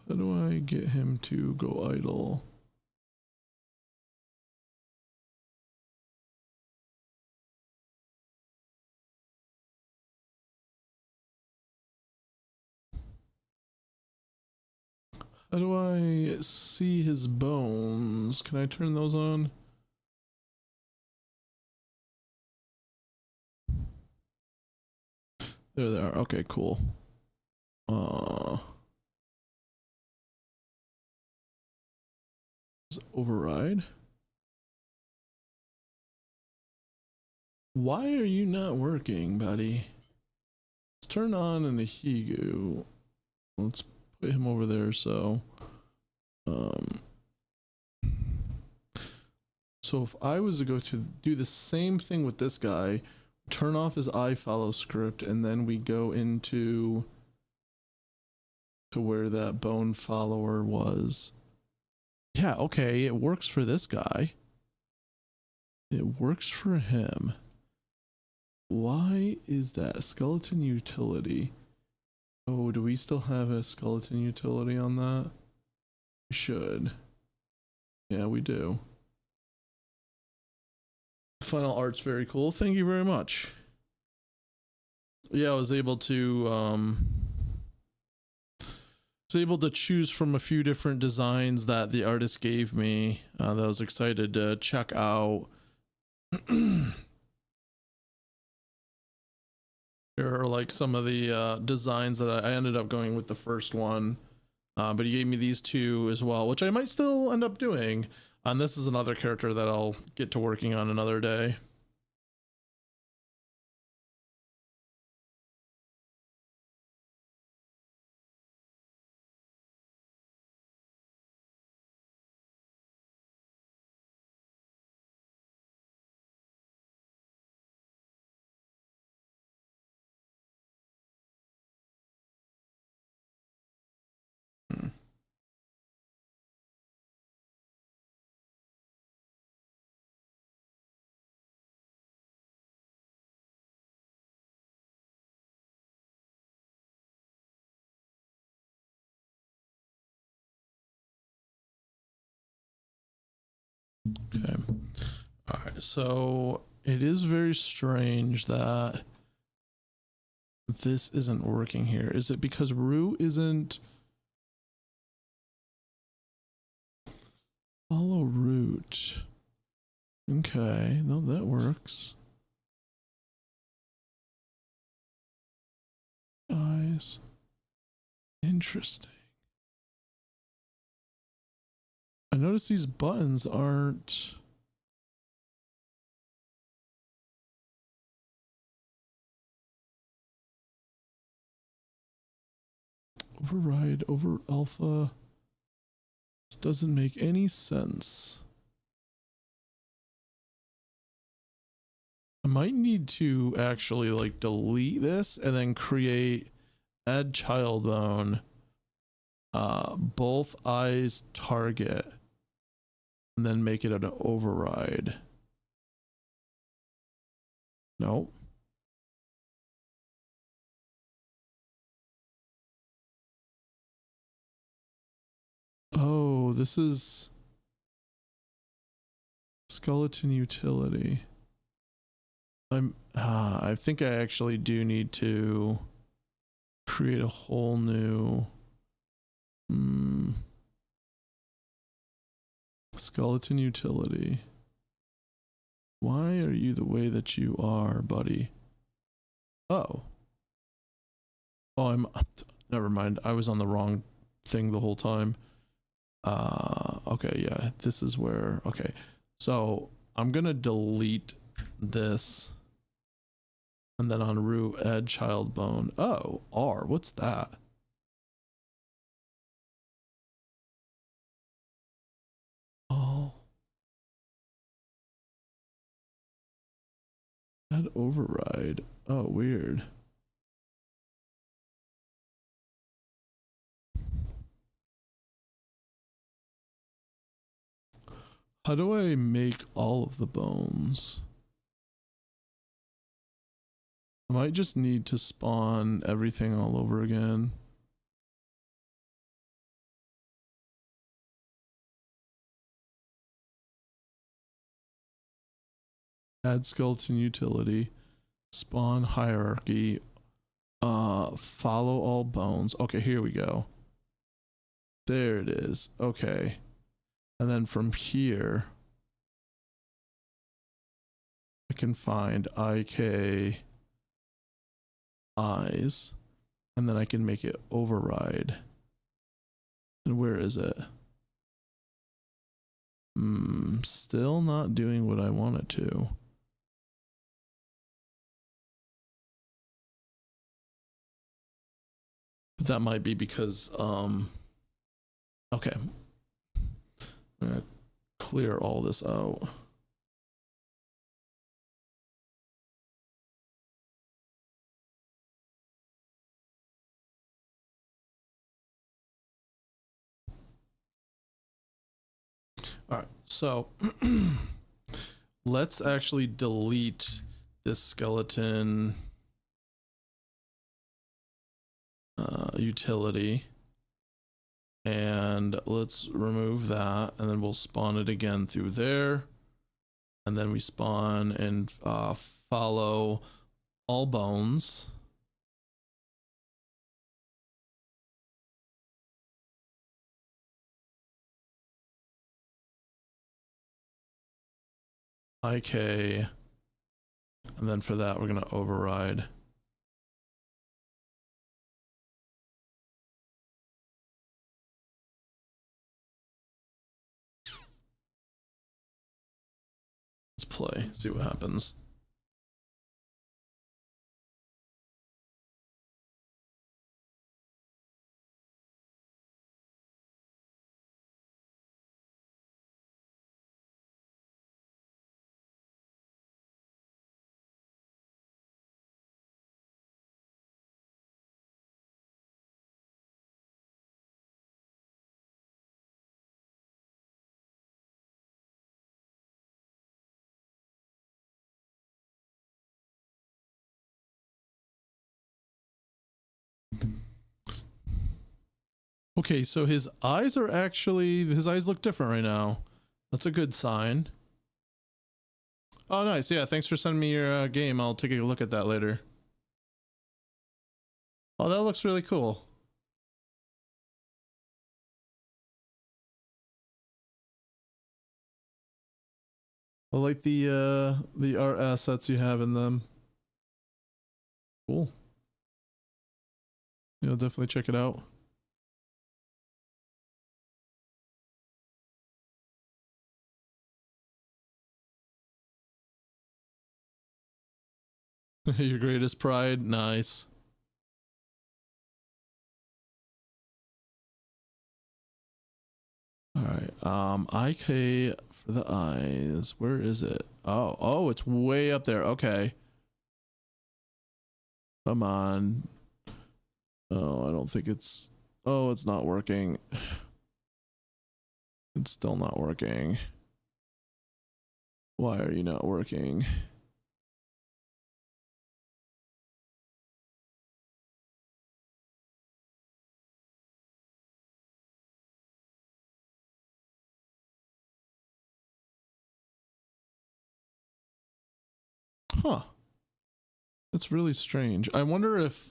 How do I get him to go idle? How do I see his bones? Can I turn those on? There they are. Okay, cool. Override. Why are you not working, buddy? Let's turn on an Ahigu. Let's put him over there. So if I was to go to do the same thing with this guy, turn off his eye follow script, and then we go into where that bone follower was. Yeah, okay, it works for this guy. It works for him. Why is that? Skeleton utility. Oh, do we still have a skeleton utility on that? We should. Yeah, we do. Final art's very cool. Thank you very much. Yeah, I was able to choose from a few different designs that the artist gave me that I was excited to check out. Here are like some of the designs that I ended up going with the first one, but he gave me these two as well, which I might still end up doing. And this is another character that I'll get to working on another day. Okay. All right. So it is very strange that this isn't working here. Is it because Rue isn't follow route? Okay, no, that works. Guys, interesting. I notice these buttons aren't. Override over alpha. This doesn't make any sense. I might need to actually like delete this and then create add child bone. Both eyes target and then make it an override. Nope. Oh, this is skeleton utility. I think I actually do need to create a whole new skeleton utility. Why are you the way that you are, buddy? Oh. Oh, never mind. I was on the wrong thing the whole time. Okay, yeah, this is where, okay. So I'm gonna delete this and then on root add child bone. Oh, R, what's that? Oh. Add override. Oh, weird. How do I make all of the bones? I might just need to spawn everything all over again. Add skeleton utility. Spawn hierarchy. Follow all bones. Okay, here we go. There it is. Okay. And then from here, I can find IK eyes, and then I can make it override. And where is it? Still not doing what I want it to. But that might be because, okay. I'm gonna clear all this out. All right, so let's actually delete this skeleton utility, and let's remove that, and then we'll spawn it again through there, and then we spawn and follow all bones. IK, and then for that we're gonna override. Let's play, see what happens. Okay, so his eyes look different right now. That's a good sign. Oh, nice. Yeah, thanks for sending me your game. I'll take a look at that later. Oh, that looks really cool. I like the art assets you have in them. Cool. Yeah, definitely check it out. Your greatest pride. Nice. All right. IK for the eyes. Where is it? Oh, it's way up there. Okay. Come on. Oh, I don't think it's. Oh, it's not working. It's still not working. Why are you not working? Huh. That's really strange. I wonder if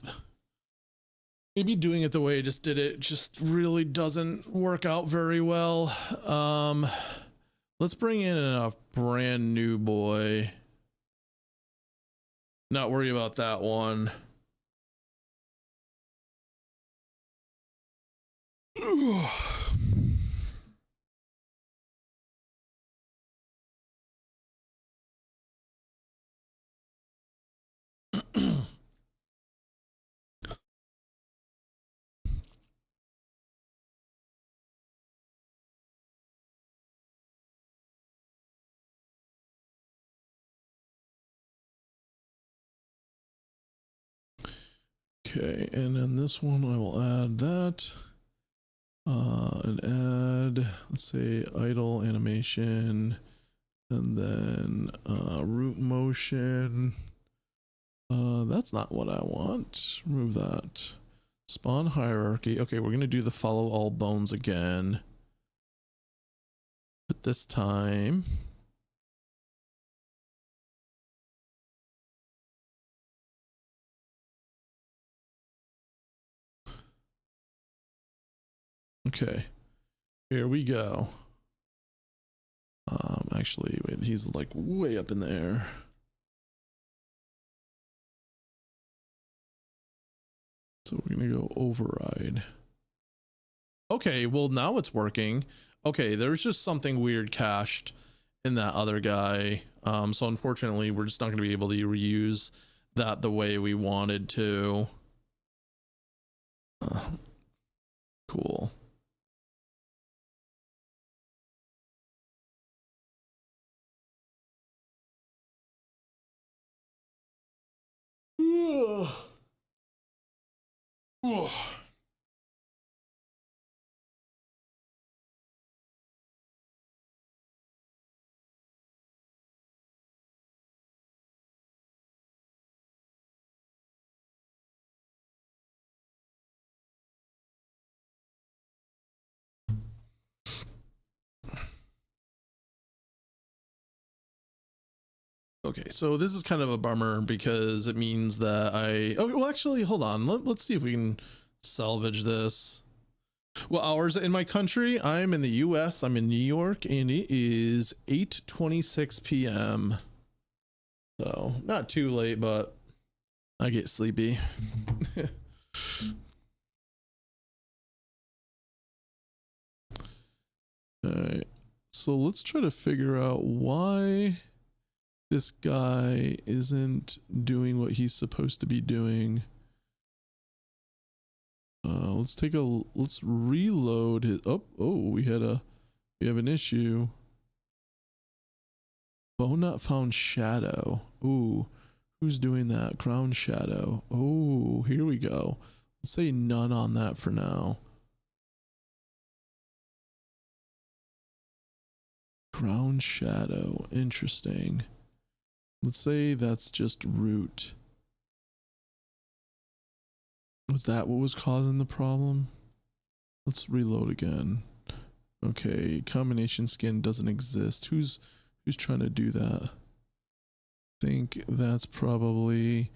maybe doing it the way I just did it just really doesn't work out very well. Let's bring in a brand new boy. Not worry about that one. Okay, and then this one I will add that. And add, let's say, idle animation, and then root motion. That's not what I want. Remove that. Spawn hierarchy. Okay, we're gonna do the follow all bones again. But this time. Okay, here we go. Actually, wait, he's like way up in the air. So we're gonna go override. Okay, well now it's working. Okay, there's just something weird cached in that other guy. So unfortunately, we're just not gonna be able to reuse that the way we wanted to. Cool. Okay, so this is kind of a bummer because it means that well, actually, hold on. Let's see if we can salvage this. Well, hours in my country, I'm in the US, I'm in New York, and it is 8:26 p.m. So not too late, but I get sleepy. All right, so let's try to figure out why this guy isn't doing what he's supposed to be doing. Let's reload his. Oh, we have an issue. Bone not found shadow. Ooh, who's doing that? Crown shadow. Oh, here we go. Let's say none on that for now. Crown shadow. Interesting. Let's say that's just root. Was that what was causing the problem? Let's reload again. Okay, combination skin doesn't exist. Who's trying to do that? I think that's probably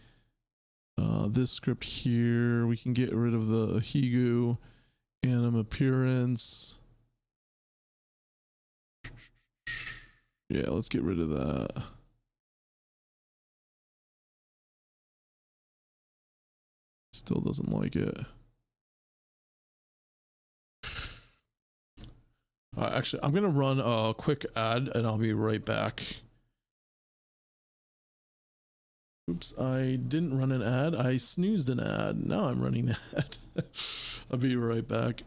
this script here. We can get rid of the Higu anim appearance. Yeah, let's get rid of that. Still doesn't like it. Actually, I'm gonna run a quick ad and I'll be right back. Oops, I didn't run an ad. I snoozed an ad. Now I'm running an ad. I'll be right back.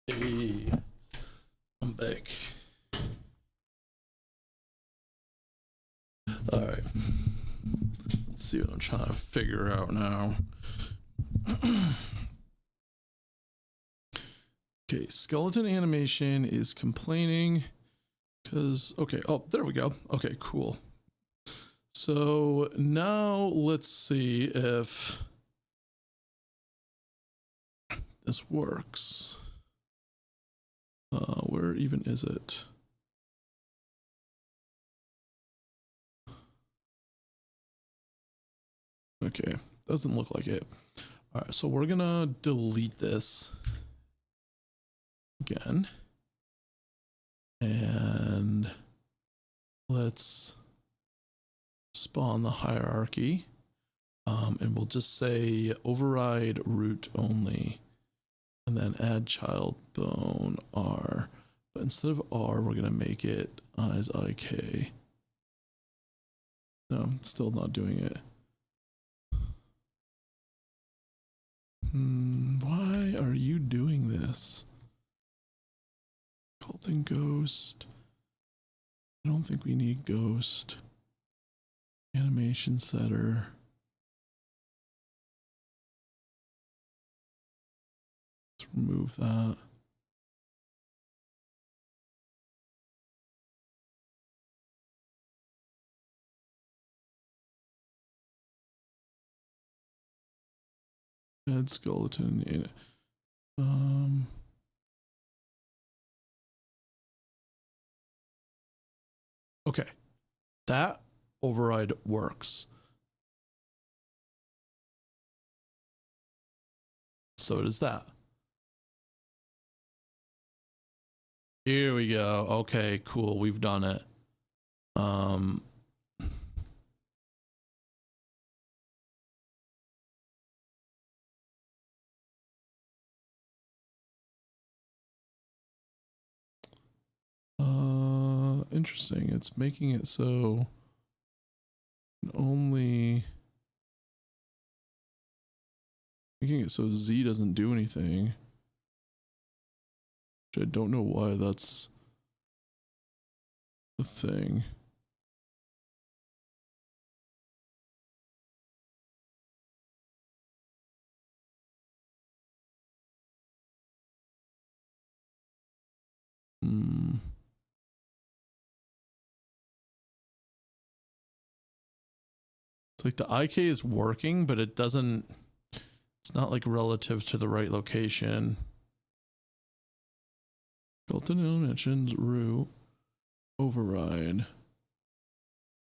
Hey, I'm back. Alright. Let's see what I'm trying to figure out now. Okay, skeleton animation is complaining because, okay, oh, there we go. Okay, cool. So now let's see if this works. Where even is it? Okay, doesn't look like it. All right, so we're gonna delete this again. And let's spawn the hierarchy. And we'll just say override root only. And then add child bone R. But instead of R, we're gonna make it eyes IK. No, still not doing it. Why are you doing this? Culting ghost. I don't think we need ghost. Animation setter. Let's remove that. Add skeleton in it. Okay, that override works. So does that. Here we go. Okay, cool. We've done it. Interesting. It's making it so only making it so Z doesn't do anything. Which I don't know why that's the thing. It's like the IK is working, but it doesn't, it's not like relative to the right location. Built-in mentions root override.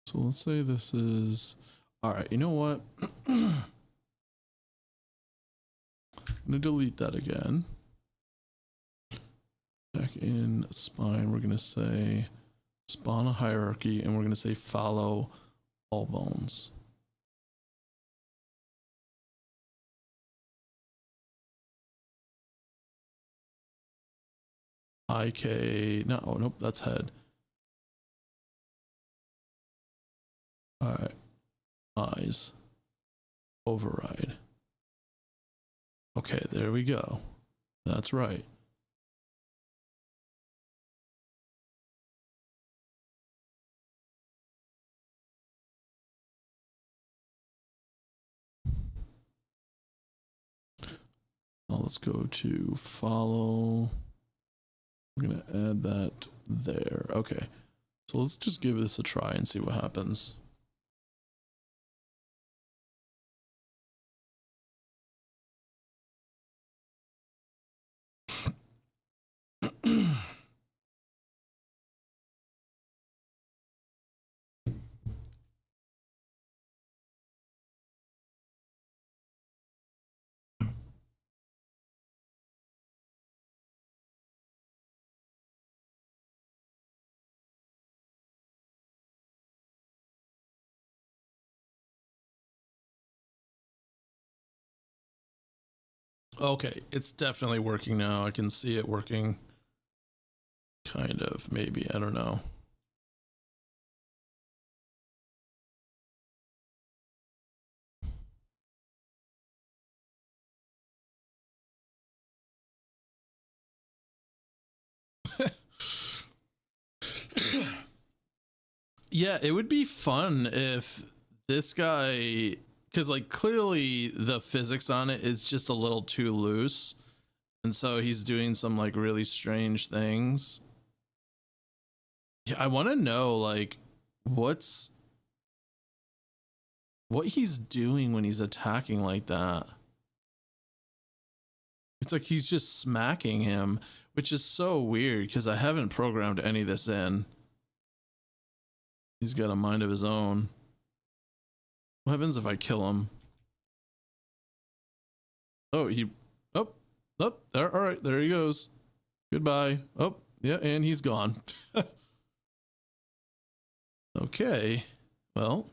So let's say this is, all right, you know what? I'm gonna delete that again. Back in spine, we're gonna say spawn a hierarchy, and we're gonna say follow all bones. IK, no, oh, nope, that's head. All right, eyes, override. Okay, there we go. That's right. Now let's go to follow. We're gonna add that there. Okay, so let's just give this a try and see what happens. Okay, it's definitely working now. I can see it working. Kind of, maybe, I don't know. Yeah, it would be fun if this guy, because like clearly the physics on it is just a little too loose, and so he's doing some like really strange things. Yeah, I want to know like what's what he's doing when he's attacking like that. It's like he's just smacking him, which is so weird because I haven't programmed any of this in. He's got a mind of his own. What happens if I kill him? Oh, he. Oh, oh, there. All right, there he goes. Goodbye. Oh, yeah, and he's gone. Okay. Well,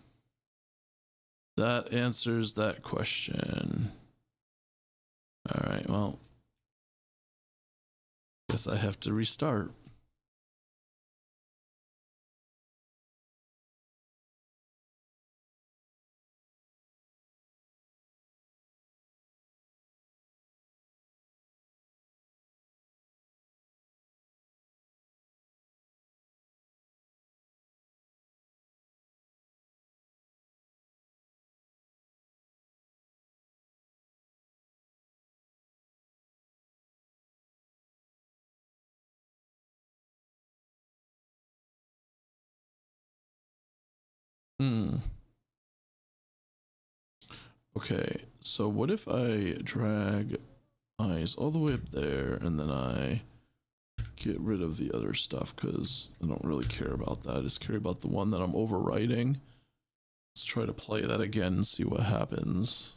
that answers that question. All right. Well, guess I have to restart. Hmm. Okay. So what if I drag eyes all the way up there and then I get rid of the other stuff because I don't really care about that. I just care about the one that I'm overwriting. Let's try to play that again and see what happens.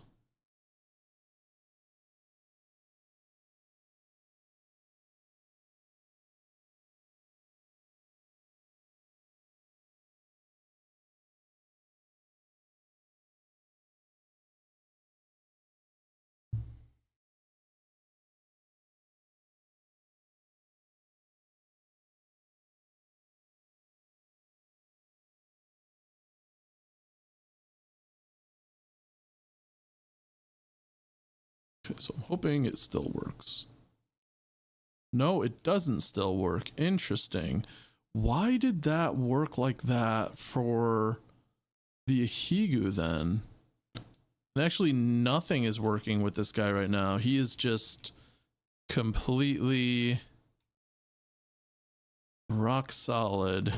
Okay, so I'm hoping it still works. No, it doesn't still work. Interesting. Why did that work like that for the Ahigu then? And actually, nothing is working with this guy right now. He is just completely rock solid.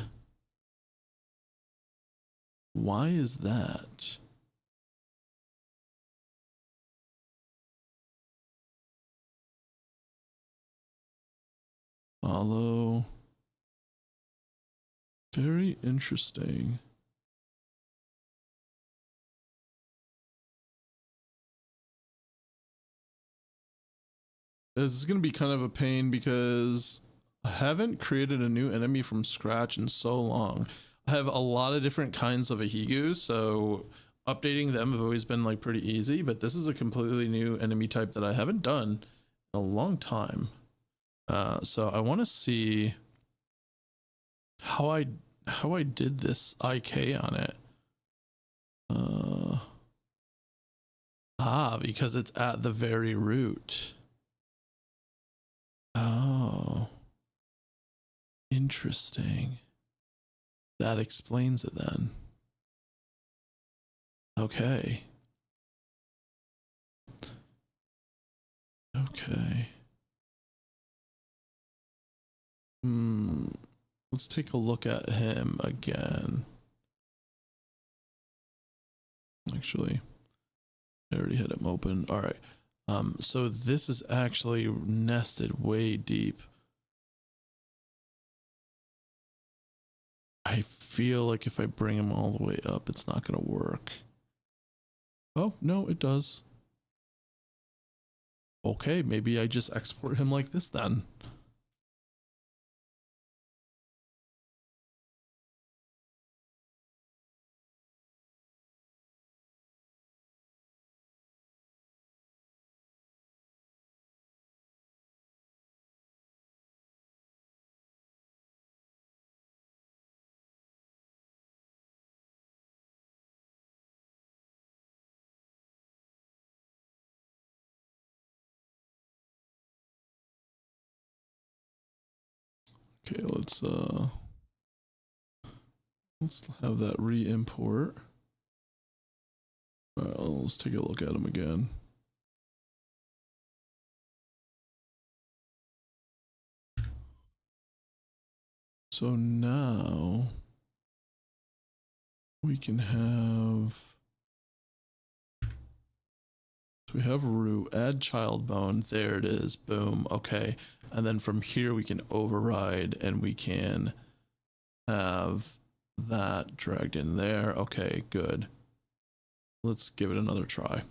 Why is that? Follow. Very interesting. This is going to be kind of a pain because I haven't created a new enemy from scratch in so long. I have a lot of different kinds of Ahigus, so updating them have always been like pretty easy, but this is a completely new enemy type that I haven't done in a long time. So I want to see how I did this IK on it. Because it's at the very root. Oh, interesting. That explains it then. Okay. Okay. Let's take a look at him again. Actually, I already had him open. All right. So this is actually nested way deep. I feel like if I bring him all the way up, it's not going to work. Oh, no, it does. Okay, maybe I just export him like this then. Okay, let's Let's have that re-import. Let's take a look at them again. So now we can have, so we have root, add child bone. There it is. Boom. Okay. And then from here we can override and we can have that dragged in there. Okay, good. Let's give it another try.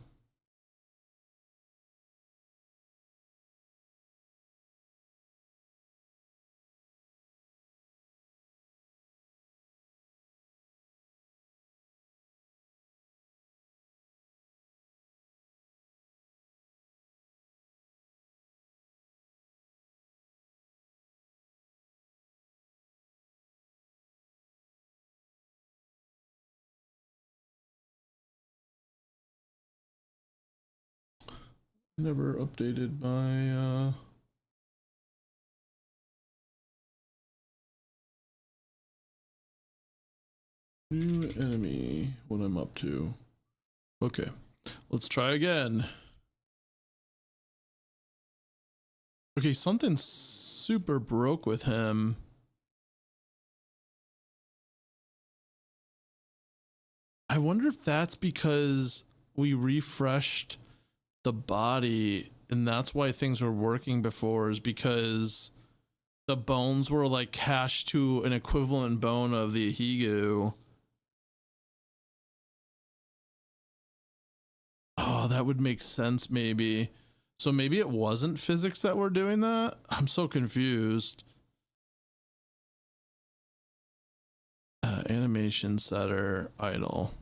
Never updated my new enemy, what I'm up to. Okay, let's try again. Okay, something super broke with him. I wonder if that's because we refreshed the body and that's why things were working before, is because the bones were like cached to an equivalent bone of the Ahigu. Oh, that would make sense maybe. So maybe it wasn't physics that were doing that? I'm so confused. Animation setter, idle.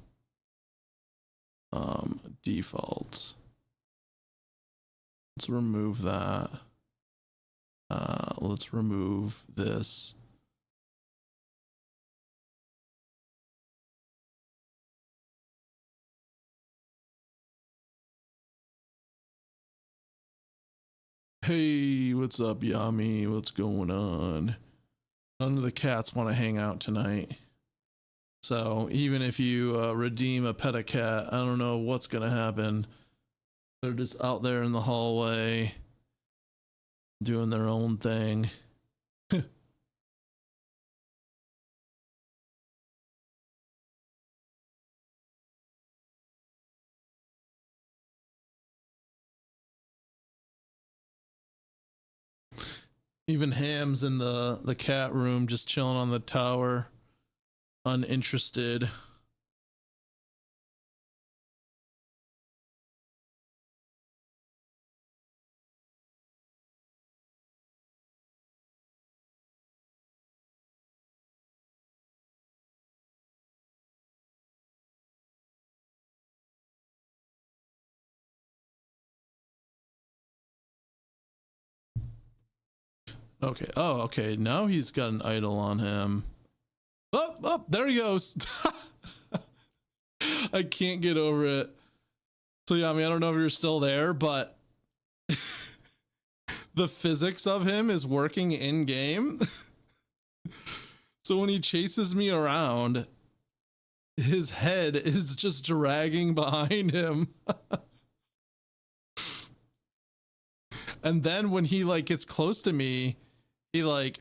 Defaults. Let's remove that. Let's remove this. Hey, what's up, Yami? What's going on? None of the cats want to hang out tonight. So even if you redeem a pet a cat, I don't know what's gonna happen. They're just out there in the hallway doing their own thing. Even Ham's in the cat room just chilling on the tower, uninterested. Okay. Oh, okay. Now he's got an idol on him. Oh, oh, there he goes. I can't get over it. So yeah, I mean, I don't know if you're still there, but the physics of him is working in game. So when he chases me around, his head is just dragging behind him. And then when he like gets close to me, he like,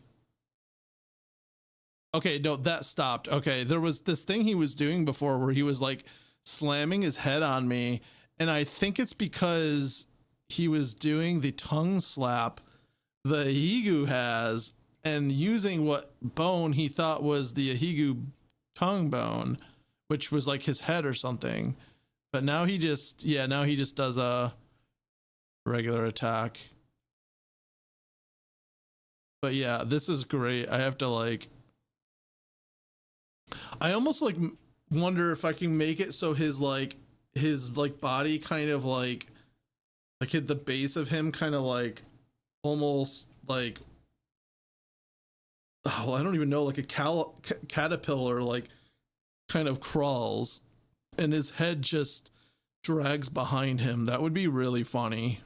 okay, no, that stopped. Okay, there was this thing he was doing before where he was like slamming his head on me, and I think it's because he was doing the tongue slap the Ahigu has and using what bone he thought was the Ahigu tongue bone, which was like his head or something. But now he just, yeah, now he just does a regular attack. But yeah, this is great. I have to like, I almost like wonder if I can make it so his like body kind of like hit the base of him kind of like almost like, oh, I don't even know, like a caterpillar like kind of crawls and his head just drags behind him. That would be really funny.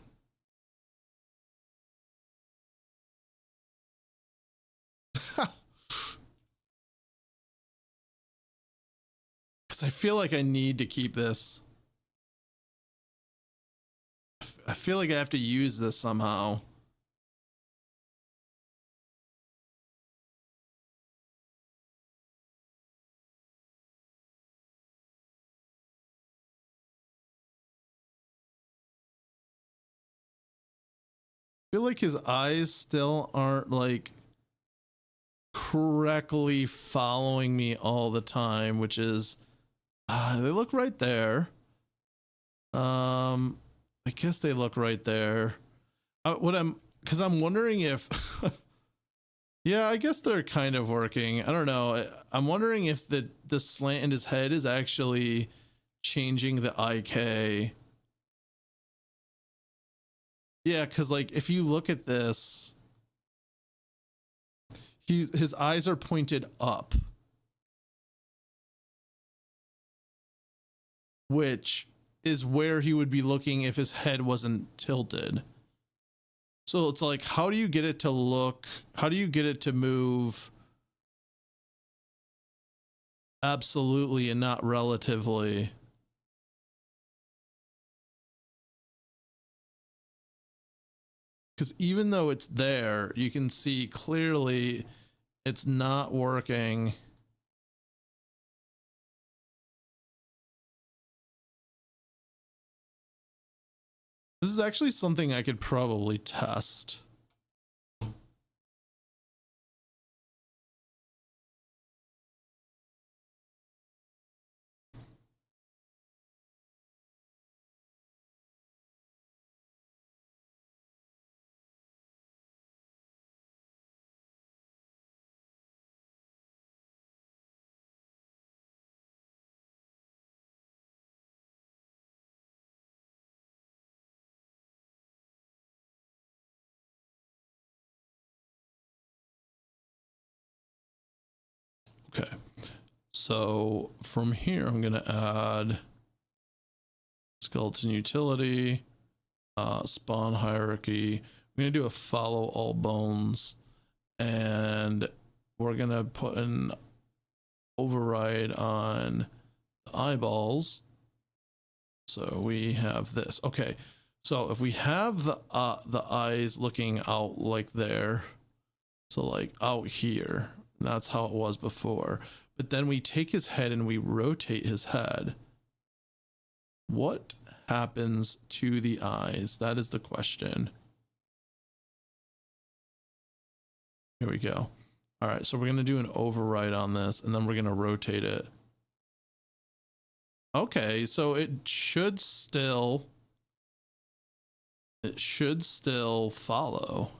because I feel like I need to keep this. I feel like I have to use this somehow. I feel like his eyes still aren't like correctly following me all the time, which is they look right there. I guess they look right there. Because I'm wondering if yeah, I guess they're kind of working. I don't know. I'm wondering if the slant in his head is actually changing the IK. Yeah, because like if you look at this, his eyes are pointed up, which is where he would be looking if his head wasn't tilted. So it's like, how do you get it to look? How do you get it to move absolutely and not relatively? Because even though it's there, you can see clearly it's not working. This is actually something I could probably test. Okay, so from here I'm gonna add skeleton utility, spawn hierarchy. I'm gonna do a follow all bones, and we're gonna put an override on the eyeballs. So we have this. Okay, so if we have the eyes looking out like there, so like out here, that's how it was before. But then we take his head and we rotate his head. What happens to the eyes? That is the question. Here we go. All right, so we're going to do an override on this, and then we're going to rotate it. Okay, so it should still follow.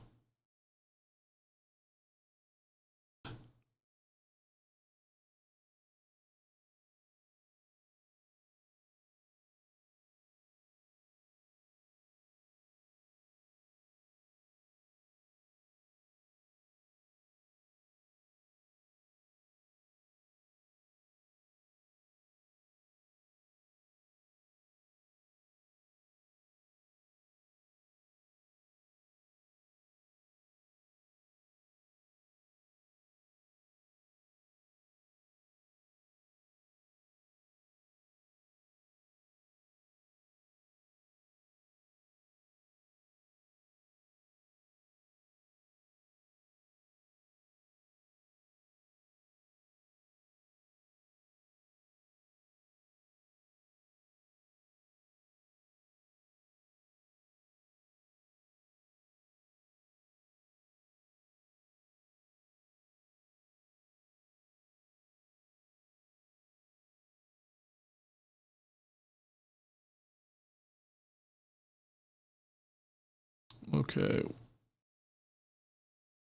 Okay.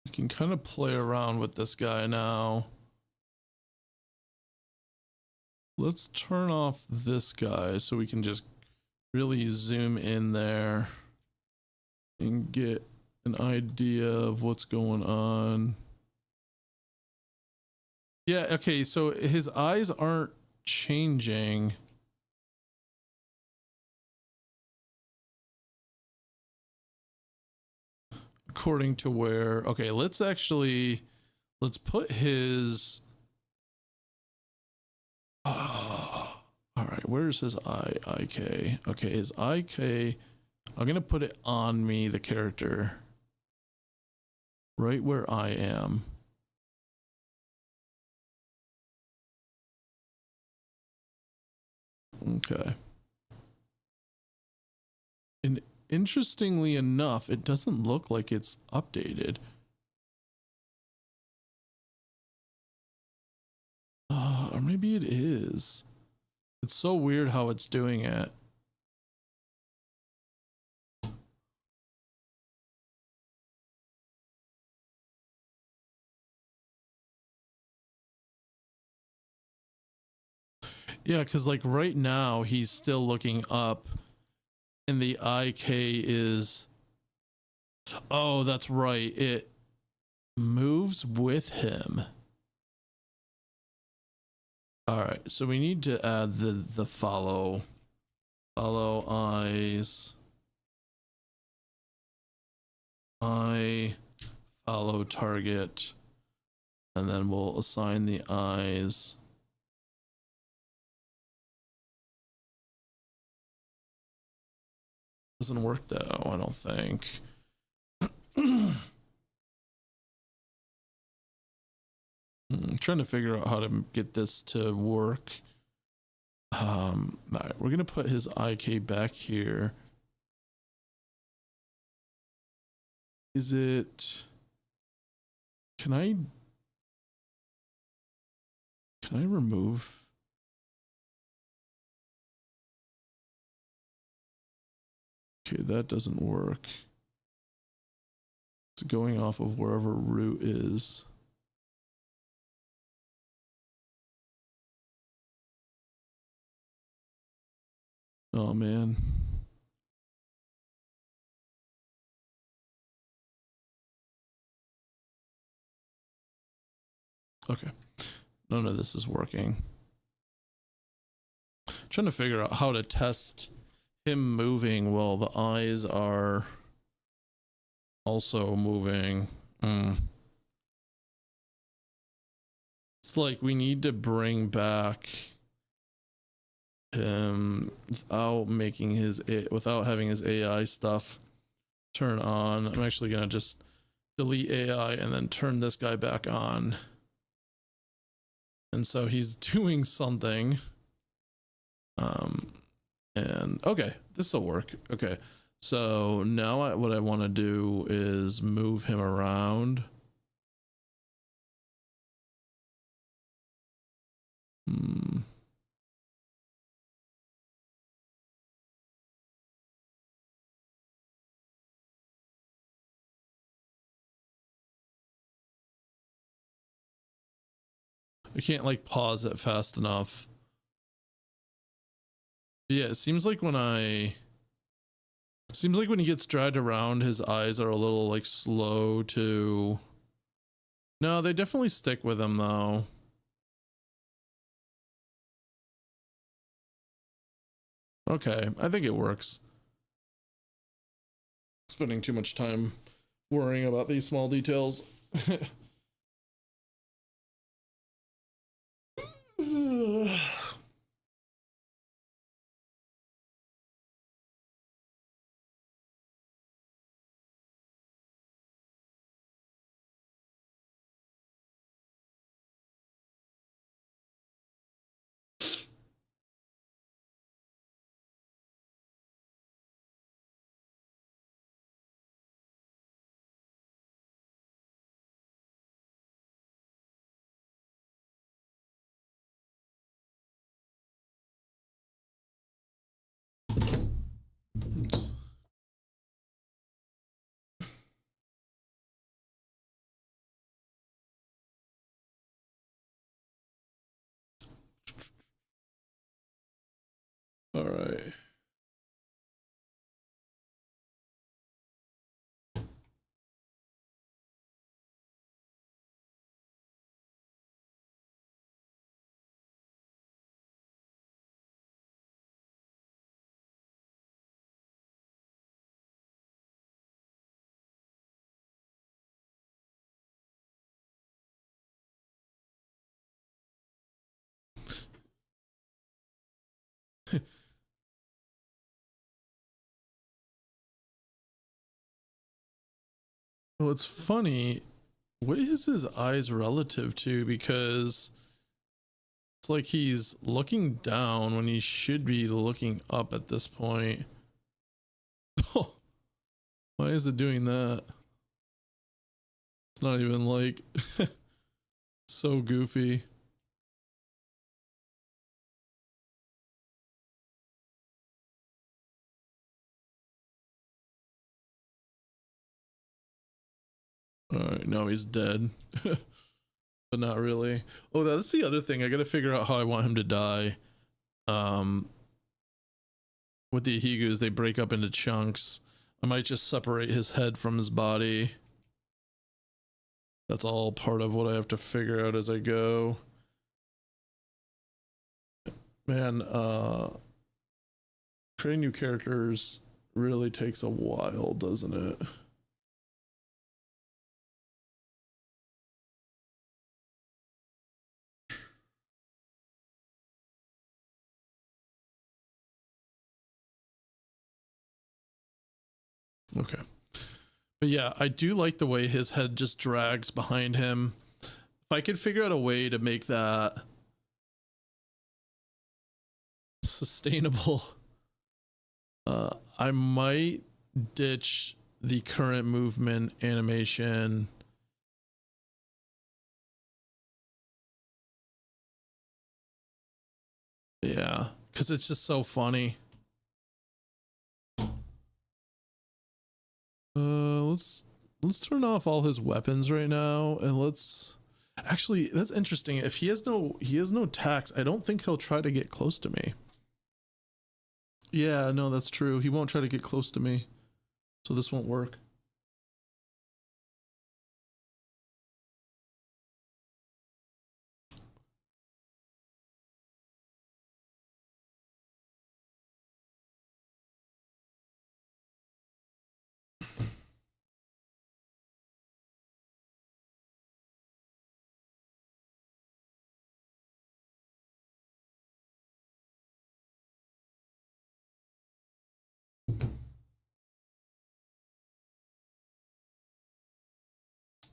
We can kind of play around with this guy now. Let's turn off this guy so we can just really zoom in there and get an idea of what's going on. Yeah, okay, so his eyes aren't changing. According to where, okay, let's put his right, where's his IK? Okay, his IK, I'm gonna put it on me, the character, right where I am. Okay. And interestingly enough, it doesn't look like it's updated. Or maybe it is. It's so weird how it's doing it. Yeah, because like right now he's still looking up and the IK is, oh, that's right, it moves with him. All right, so we need to add the follow eyes. I follow target, and then we'll assign the eyes. Doesn't work though, I don't think. I'm trying to figure out how to get this to work. All right, we're gonna put his IK back here. Is it? Can I remove? Okay, that doesn't work. It's going off of wherever root is. Oh man. Okay. None of this is working. I'm trying to figure out how to test him moving while the eyes are also moving. It's like we need to bring back him without making his without having his AI stuff turn on. I'm actually gonna just delete AI and then turn this guy back on. And so he's doing something. And okay, this will work. Okay, so now what I want to do is move him around. I can't like pause it fast enough. But yeah, it seems like when he gets dragged around, his eyes are a little like slow to. No, they definitely stick with him though. Okay, I think it works. Spending too much time worrying about these small details. All right. Well, it's funny. What is his eyes relative to? Because it's like he's looking down when he should be looking up at this point. Oh, why is it doing that? It's not even like so goofy. All right, now he's dead. But not really. Oh, that's the other thing. I gotta figure out how I want him to die. Um, with the Ahigus, they break up into chunks. I might just separate his head from his body. That's all part of what I have to figure out as I go. Man, creating new characters really takes a while, doesn't it? Okay. But yeah, I do like the way his head just drags behind him. If I could figure out a way to make that sustainable, I might ditch the current movement animation. Yeah, because it's just so funny. Let's turn off all his weapons right now, and let's actually, that's interesting. If he has no attacks, I don't think he'll try to get close to me. Yeah, no, that's true. He won't try to get close to me, so this won't work.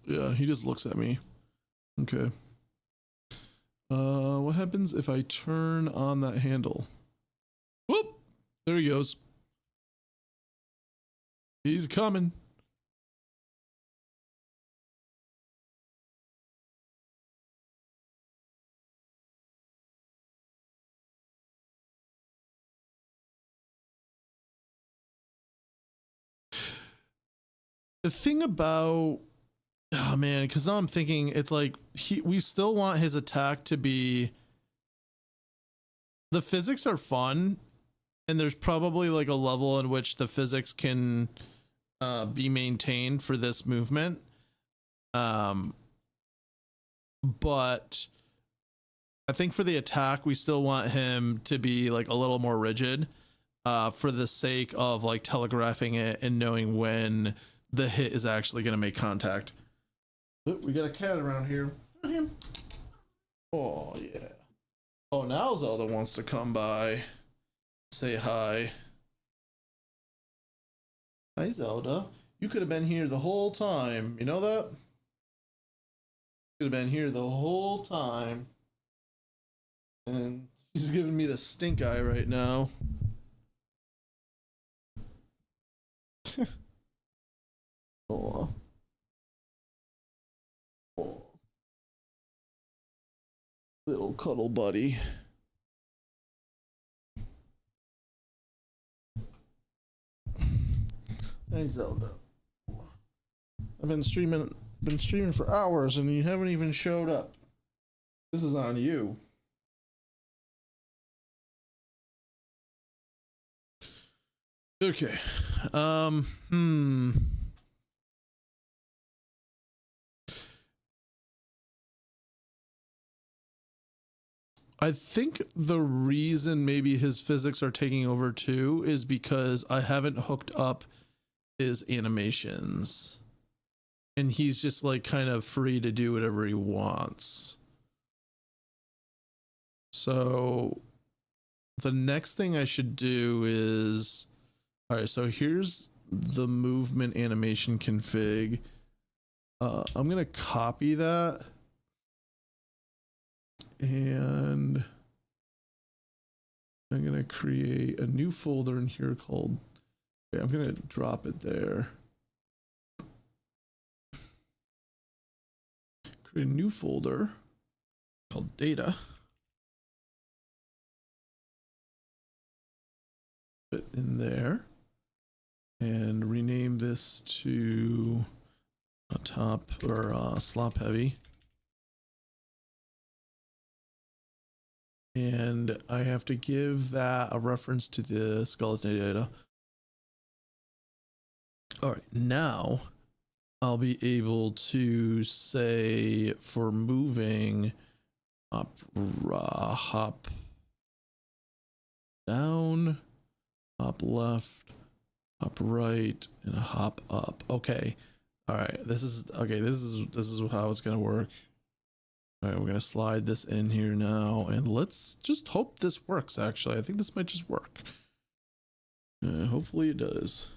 Yeah, he just looks at me. Okay. What happens if I turn on that handle? Whoop! There he goes. He's coming. The thing about, oh man, because now I'm thinking it's like we still want his attack to be, the physics are fun, and there's probably like a level in which the physics can be maintained for this movement. But I think for the attack, we still want him to be like a little more rigid, for the sake of like telegraphing it and knowing when the hit is actually going to make contact. Oh, we got a cat around here. Oh yeah. Oh, now Zelda wants to come by. Say hi. Hi, Zelda. You could have been here the whole time. You know that? Could have been here the whole time. And she's giving me the stink eye right now. Oh. Oh. Little cuddle buddy. Hey Zelda. I've been streaming for hours and you haven't even showed up. This is on you. Okay. I think the reason maybe his physics are taking over too is because I haven't hooked up his animations. And he's just like kind of free to do whatever he wants. So the next thing I should do is, all right, so here's the movement animation config. I'm gonna copy that and I'm gonna create a new folder in here called, okay, I'm gonna drop it there. Create a new folder called data. Put in there and rename this to a top or slop heavy. And I have to give that a reference to the skeleton data. All right, now I'll be able to say for moving up, hop down, hop left, hop right, and a hop up. Okay. All right. This is how it's gonna work. All right, we're gonna slide this in here now, and let's just hope this works. Actually, I think this might just work. Hopefully it does.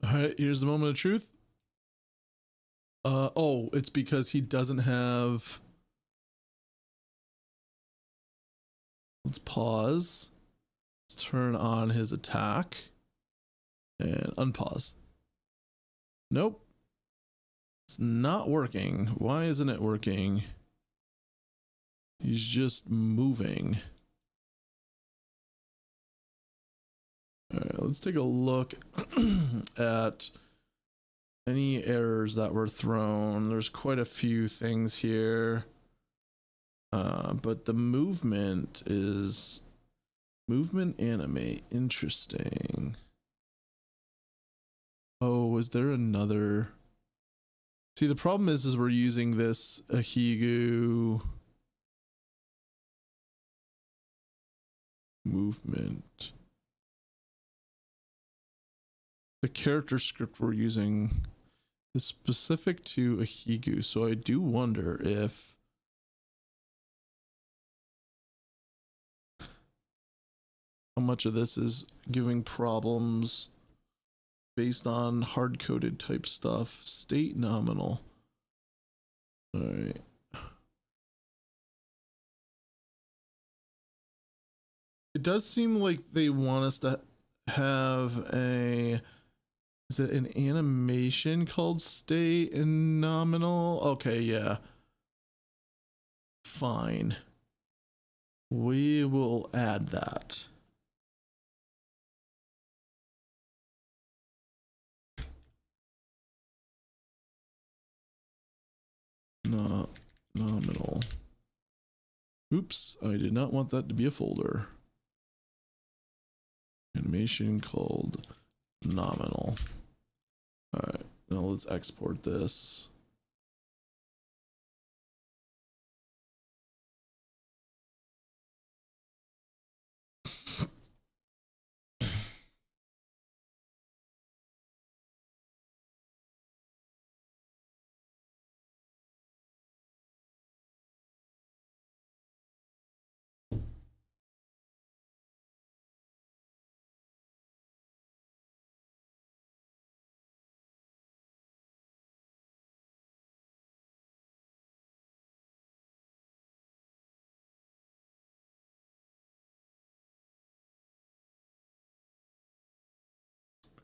All right, here's the moment of truth. Oh, it's because he doesn't have. Let's pause. Let's turn on his attack and unpause. Nope. It's not working. Why isn't it working? He's just moving. All right, let's take a look at any errors that were thrown. There's quite a few things here. But the movement is movement animate. Interesting. Oh, is there another? See, the problem is we're using this Ahigu movement. The character script we're using is specific to Ahigu, so I do wonder if how much of this is giving problems based on hard-coded type stuff. State nominal. All right. It does seem like they want us to have a, is it an animation called state and nominal? Okay, yeah. Fine. We will add that. Not nominal. Oops, I did not want that to be a folder. Animation called nominal. All right, now let's export this.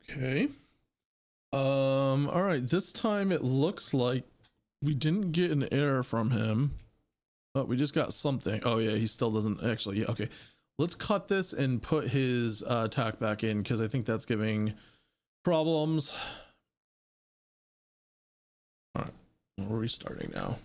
Okay. All right, this time it looks like we didn't get an error from him, but we just got something. Oh yeah, he still doesn't actually. Yeah, okay. Let's cut this and put his attack back in because I think that's giving problems. All right, we're restarting now.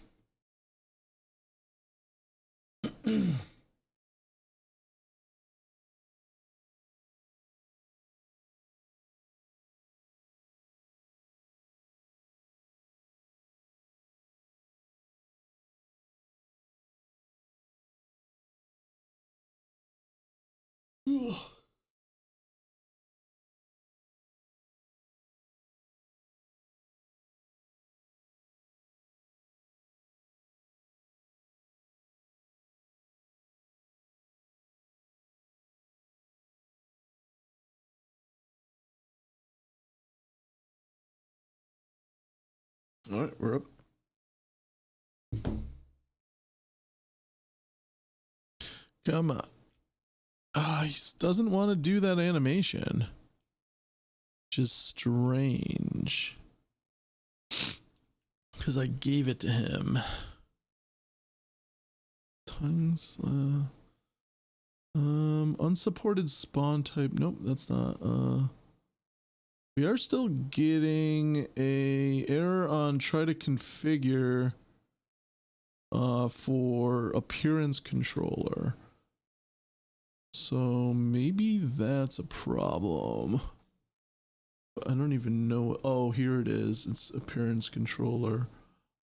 All right, we're up. Come on. He doesn't want to do that animation, which is strange. Because I gave it to him. Tongues. Unsupported spawn type. Nope, that's not. We are still getting a error on try to configure for appearance controller. So maybe that's a problem. I don't even know. Oh, here it is. It's appearance controller.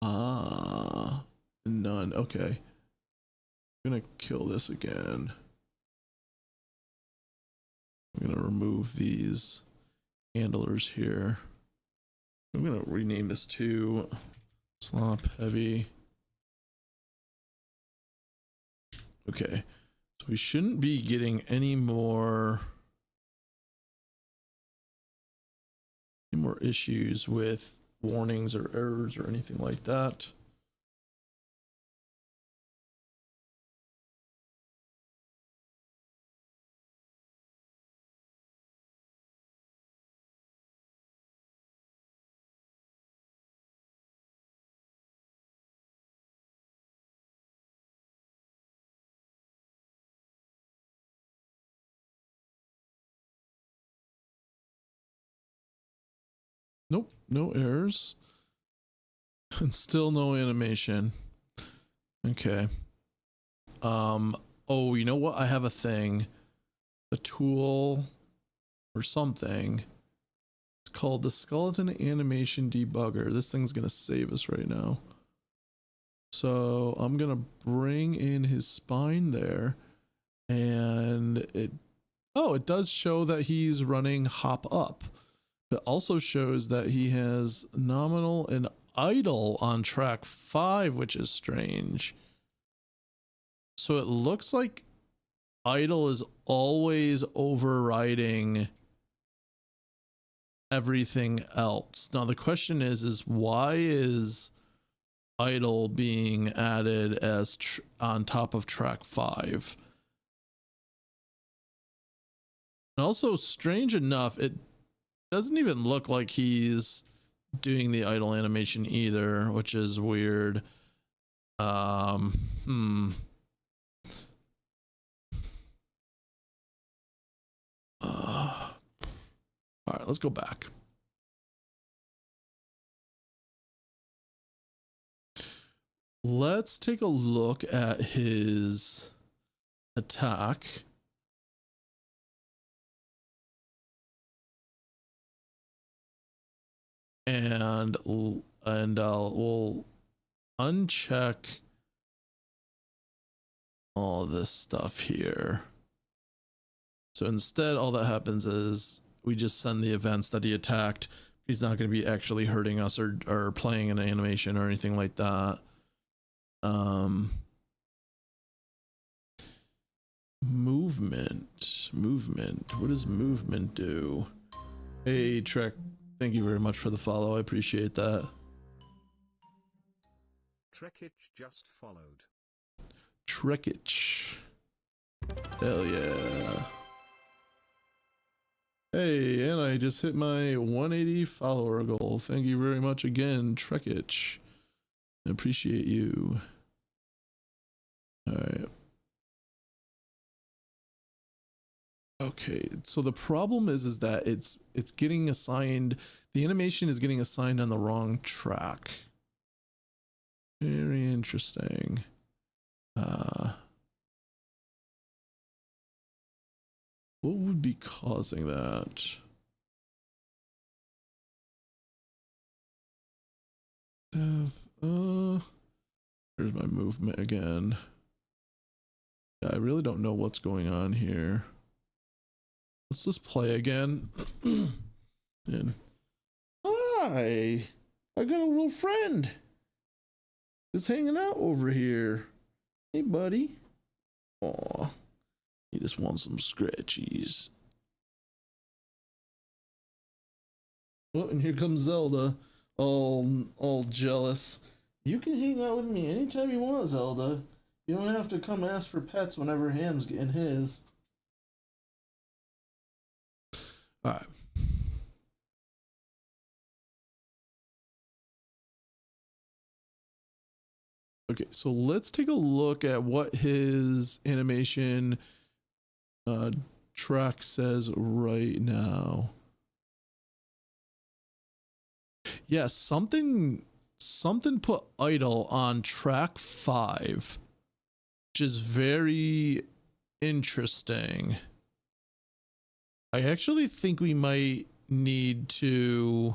Ah, none. Okay. I'm gonna kill this again. I'm gonna remove these handlers here. I'm gonna rename this to slop heavy. Okay, so we shouldn't be getting any more issues with warnings or errors or anything like that. Nope, no errors. And still no animation. Okay. Oh, you know what? I have a thing. A tool or something. It's called the skeleton animation debugger. This thing's gonna save us right now. So I'm gonna bring in his spine there, and it does show that he's running hop up. It also shows that he has nominal and idle on track 5, which is strange. So it looks like idle is always overriding everything else. Now the question is why is idle being added as on top of track 5? And also, strange enough, it doesn't even look like he's doing the idle animation either, which is weird. All right, let's go back. Let's take a look at his attack. And we'll uncheck all this stuff here. So instead, all that happens is we just send the events that he attacked. He's not going to be actually hurting us or playing an animation or anything like that. Movement. What does movement do? Hey, Trek. Thank you very much for the follow. I appreciate that. Trekich just followed. Trekich. Hell yeah. Hey, and I just hit my 180 follower goal. Thank you very much again, Trekich. I appreciate you. Alright. Okay. Okay, so the problem is that it's getting assigned, the animation is getting assigned on the wrong track. Very interesting. What would be causing that? Here's my movement again. Yeah, I really don't know what's going on here. Let's just play again. And hi, I got a little friend. Just hanging out over here. Hey, buddy. Aw, he just wants some scratchies. Oh, and here comes Zelda, all jealous. You can hang out with me anytime you want, Zelda. You don't have to come ask for pets whenever Ham's getting his. All right. Okay, so let's take a look at what his animation track says right now. Yes, something put idle on track 5, which is very interesting. I actually think we might need to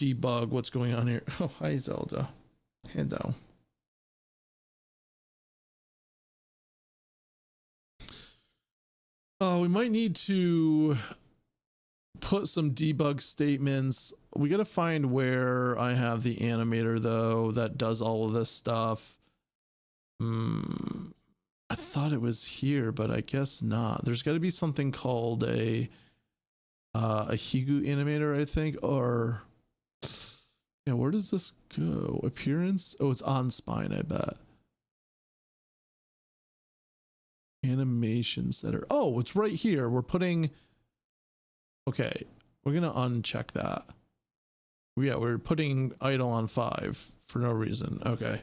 debug what's going on here. Oh, hi Zelda. Hello. Oh, we might need to put some debug statements. We gotta find where I have the animator though that does all of this stuff. I thought it was here, but I guess not. There's got to be something called a Higu animator, I think, or yeah. Where does this go? Appearance? Oh, it's on spine, I bet. Animation setter. Oh, it's right here. We're putting. Okay, we're gonna uncheck that. Yeah, we're putting idle on 5 for no reason. Okay.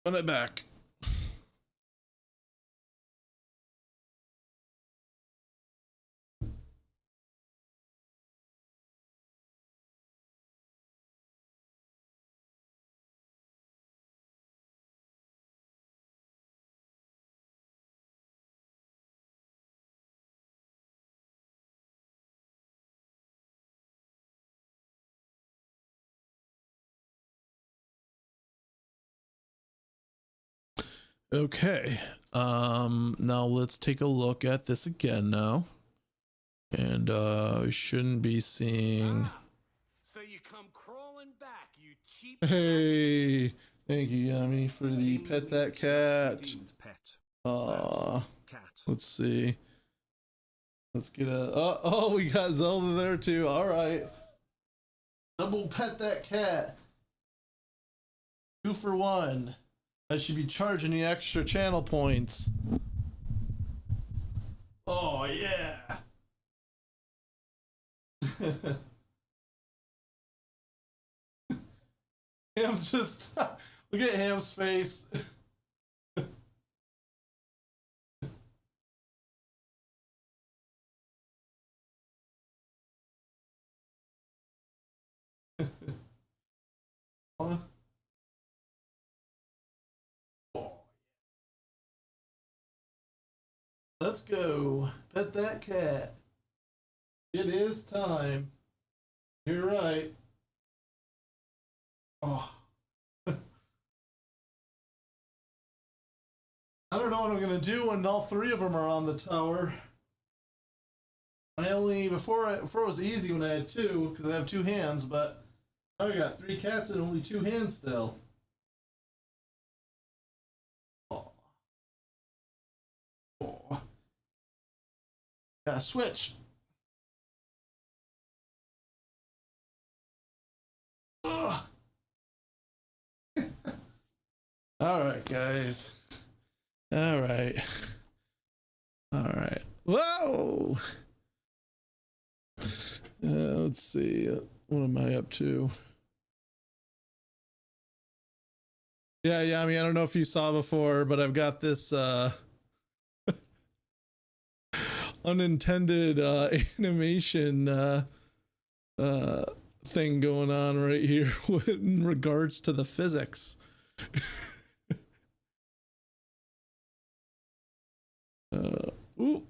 Run it back. Okay. Now let's take a look at this again now. And we shouldn't be seeing. So you come crawling back, you cheap. Hey, thank you, Yummy, for the pet that cat. Pet. Let's see. Let's get a. Oh, we got Zelda there too. All right. Double pet that cat. 2 for 1. I should be charging the extra channel points. Oh yeah. Ham's just look at Ham's face. Let's go. Pet that cat. It is time. You're right. Oh. I don't know what I'm gonna do when all 3 of them are on the tower. I only before it was easy when I had 2 because I have 2 hands, but now I got 3 cats and only 2 hands still. Oh. Oh. Gotta switch. Ugh. All right, guys. All right. All right. Whoa. Let's see. What am I up to? Yeah. I mean, I don't know if you saw before, but I've got this unintended animation thing going on right here in regards to the physics. Ooh.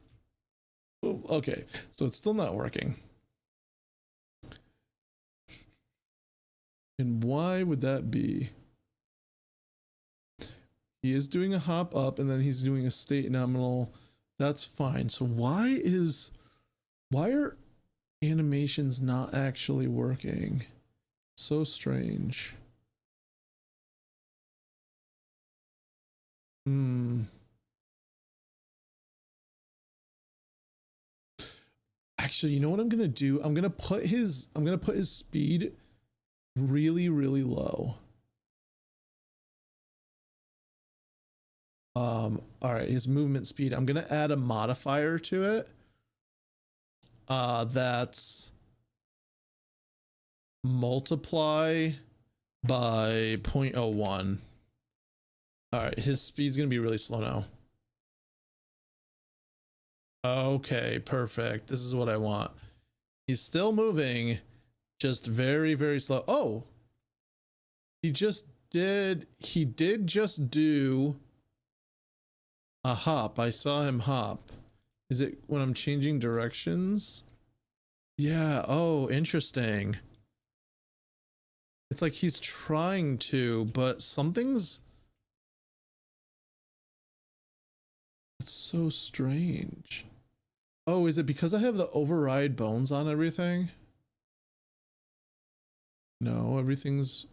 Ooh, okay, so it's still not working. And why would that be? He is doing a hop up and then he's doing a state nominal. That's fine. So why are animations not actually working? So strange. Actually, you know what I'm gonna do? I'm gonna put his speed really, really low. All right, his movement speed. I'm gonna add a modifier to it. That's multiply by 0.01. All right, his speed's gonna be really slow now. Okay, perfect. This is what I want. He's still moving, just very, very slow. Oh, he did just do a hop. I saw him hop. Is it when I'm changing directions? Yeah. Oh, interesting. It's like he's trying to, but something's... It's so strange. Oh, is it because I have the override bones on everything? No, everything is...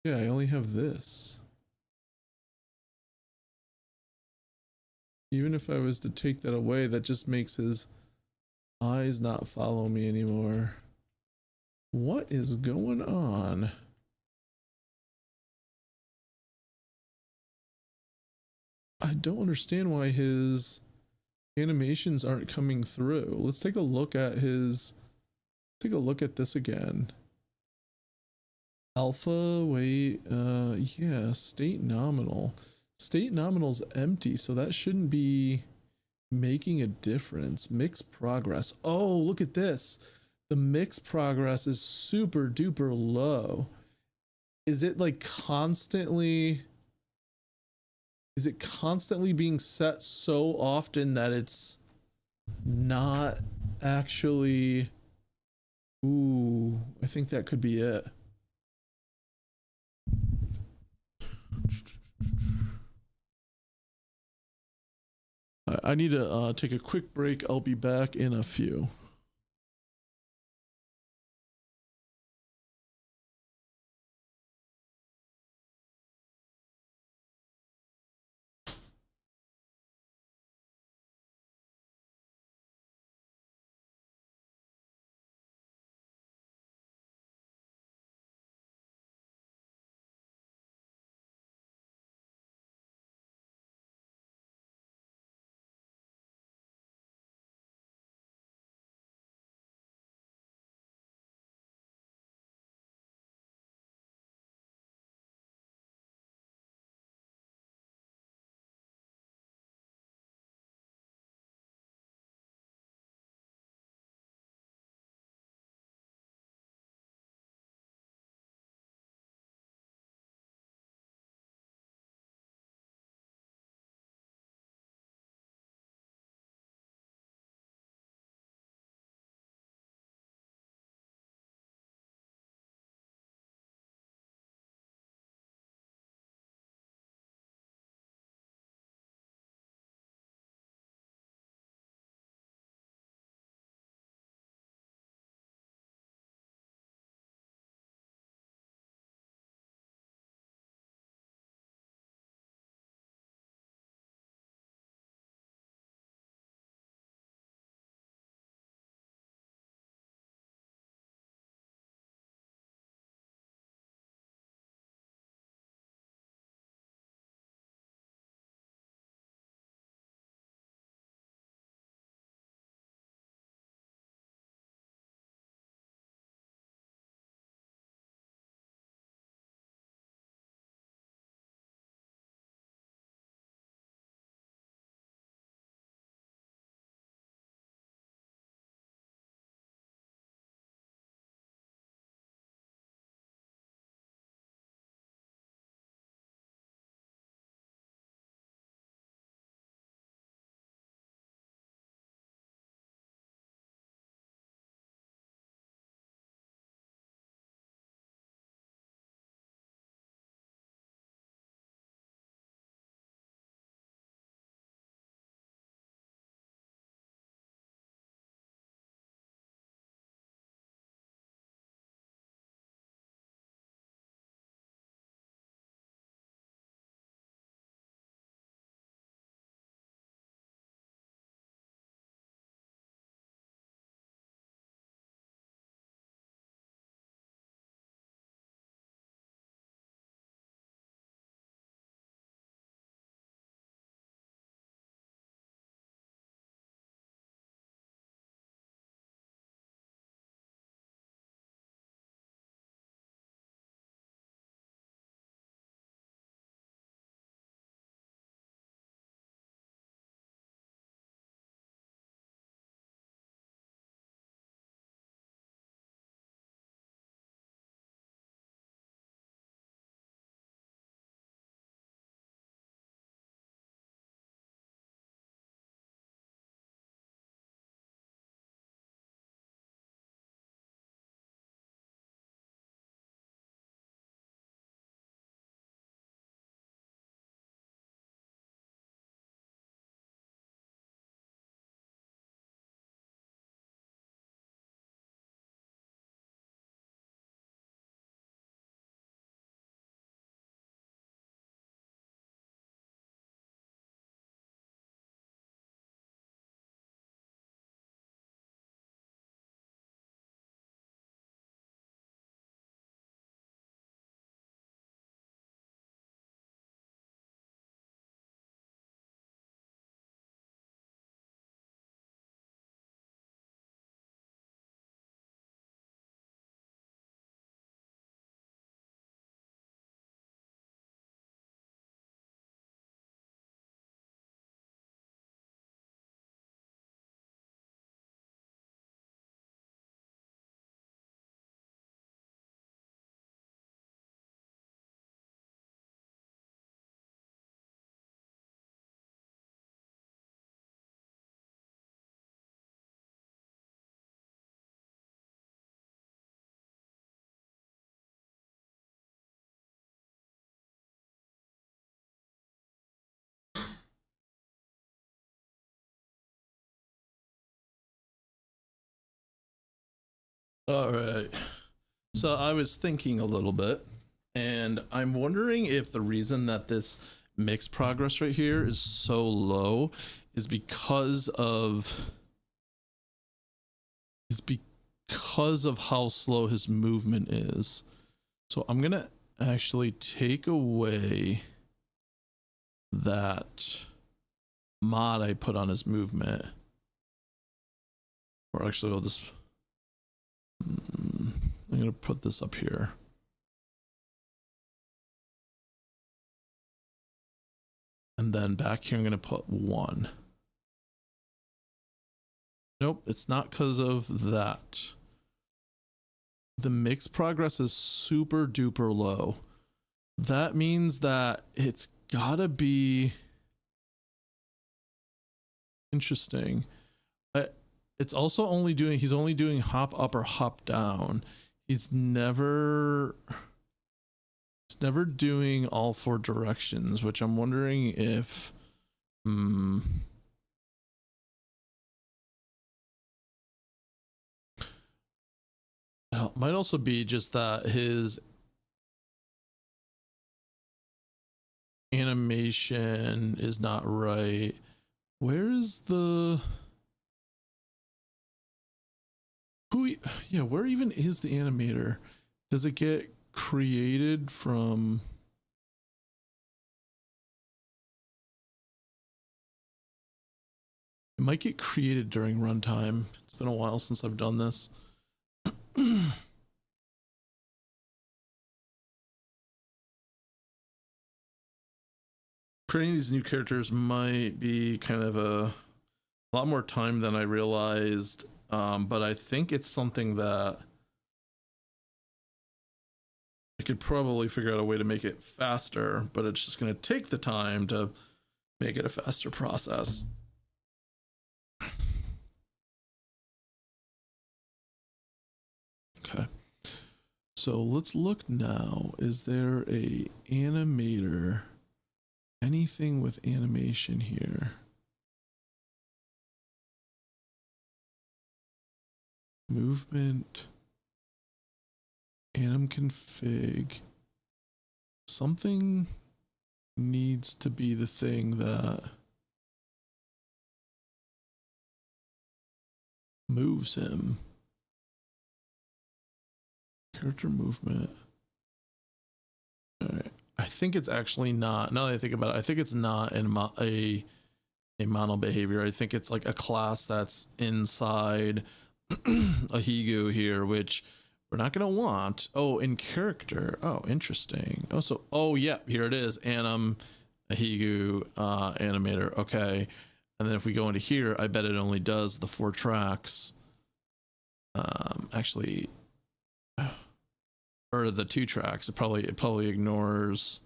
Yeah, I only have this. Even if I was to take that away, that just makes his eyes not follow me anymore. What is going on? I don't understand why his animations aren't coming through. Let's take a look at his... Take a look at this again. Alpha, wait, yeah, state nominal. State nominal's empty, so that shouldn't be making a difference. Mix progress. Oh, look at this. The mix progress is super duper low. Is it like constantly... Is it constantly being set so often that it's not actually... Ooh, I think that could be it. I need to take a quick break. I'll be back in a few. All right. So I was thinking a little bit, and I'm wondering if the reason that this mix progress right here is so low is because of how slow his movement is. So I'm gonna actually take away that mod I put on his movement. Or actually, I'll just I'm gonna put this up here. And then back here I'm gonna put 1. Nope, it's not because of that. The mix progress is super duper low. That means that it's gotta be interesting. It's also only doing, he's only doing hop up or hop down. He's never doing all 4 directions, which I'm wondering if it might also be just that his animation is not right. Where is the where even is the animator? Does it get created from it might get created during runtime. It's been a while since I've done this. Creating these new characters might be kind of a lot more time than I realized, but I think it's something that I could probably figure out a way to make it faster, but it's just going to take the time to make it a faster process. Okay. So let's look now. Is there a animator? Anything with animation here? Movement. Anim config. Something needs to be the thing that moves him. Character movement. All right. I think it's actually not. Now that I think about it, I think it's not in a mono behavior. I think it's like a class that's inside a Higu here, which we're not going to want. Oh, in character. Oh, interesting. Oh, so, oh, yeah, here it is. Anim, a Higu animator. Okay. And then if we go into here, I bet it only does the 4 tracks. Actually, or the 2 tracks. It probably ignores.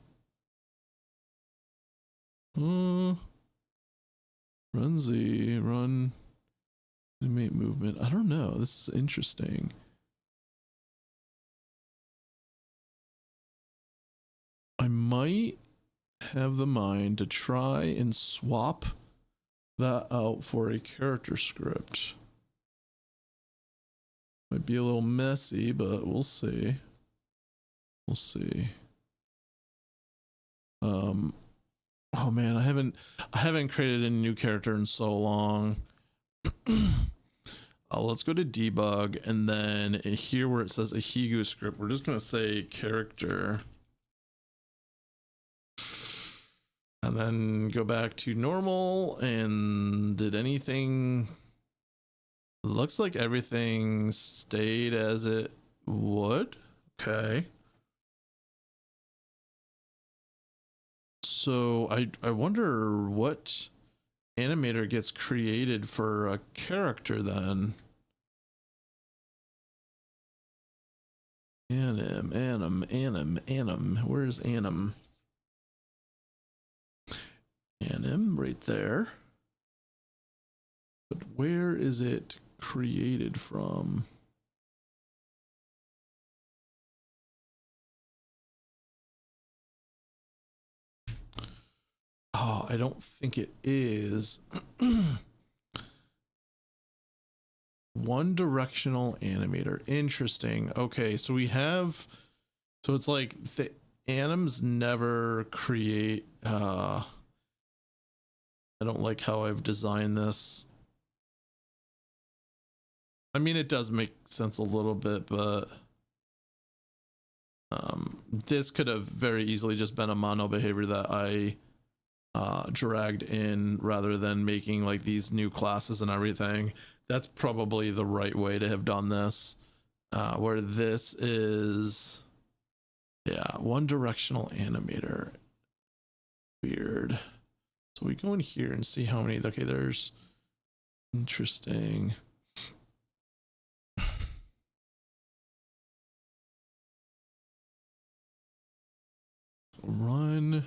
Run Z, run animate movement. I don't know. This is interesting. I might have the mind to try and swap that out for a character script. Might be a little messy, but we'll see. We'll see. Oh man, I haven't created a new character in so long. Let's go to debug, and then here where it says a Higu script, we're just gonna say character, and then go back to normal. And did anything? Looks like everything stayed as it would. Okay. So I wonder what animator gets created for a character then. Anim. Where's Anim? Anim right there. But where is it created from? Oh, I don't think it is. One directional animator. Interesting. Okay, so we have, so it's like the anims never create, I don't like how I've designed this. I mean, it does make sense a little bit, but this could have very easily just been a mono behavior that I dragged in rather than making like these new classes and everything. That's probably the right way to have done this. Where this is, yeah, one directional animator. Weird. So we go in here and see how many. Okay, there's interesting. Run.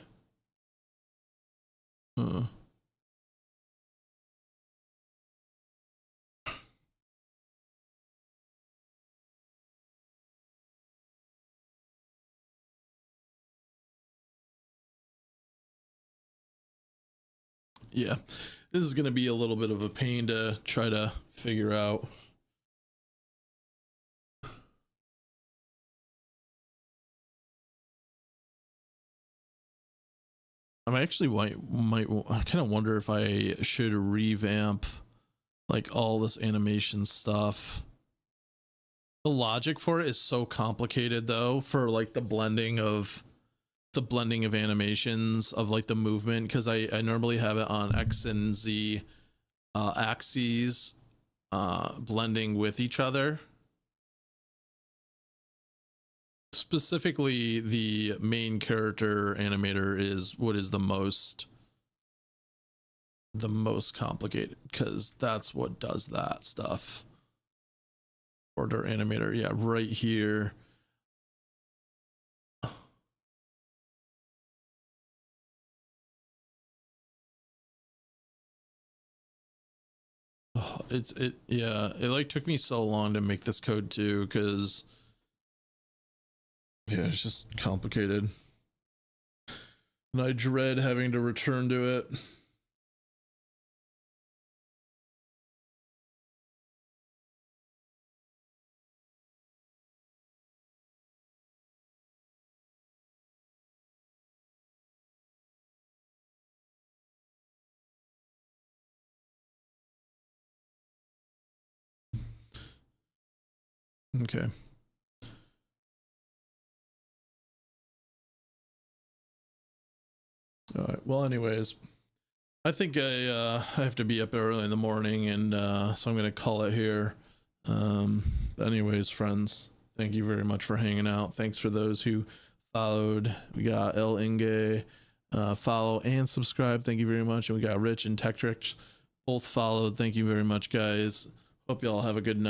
Yeah, this is going to be a little bit of a pain to try to figure out. I actually might I kind of wonder if I should revamp like all this animation stuff. The logic for it is so complicated though, for like the blending of animations of like the movement, because I normally have it on X and Z axes blending with each other. Specifically, the main character animator is what is the most complicated, because that's what does that stuff. Order animator, yeah, right here. Oh, yeah, it like took me so long to make this code too, because yeah, it's just complicated. And I dread having to return to it. Okay. All right. Well, anyways, I think I have to be up early in the morning, and so I'm gonna call it here. Anyways, friends, thank you very much for hanging out. Thanks for those who followed. We got El Inge, follow and subscribe. Thank you very much. And we got Rich and Techtrix, both followed. Thank you very much, guys. Hope you all have a good night.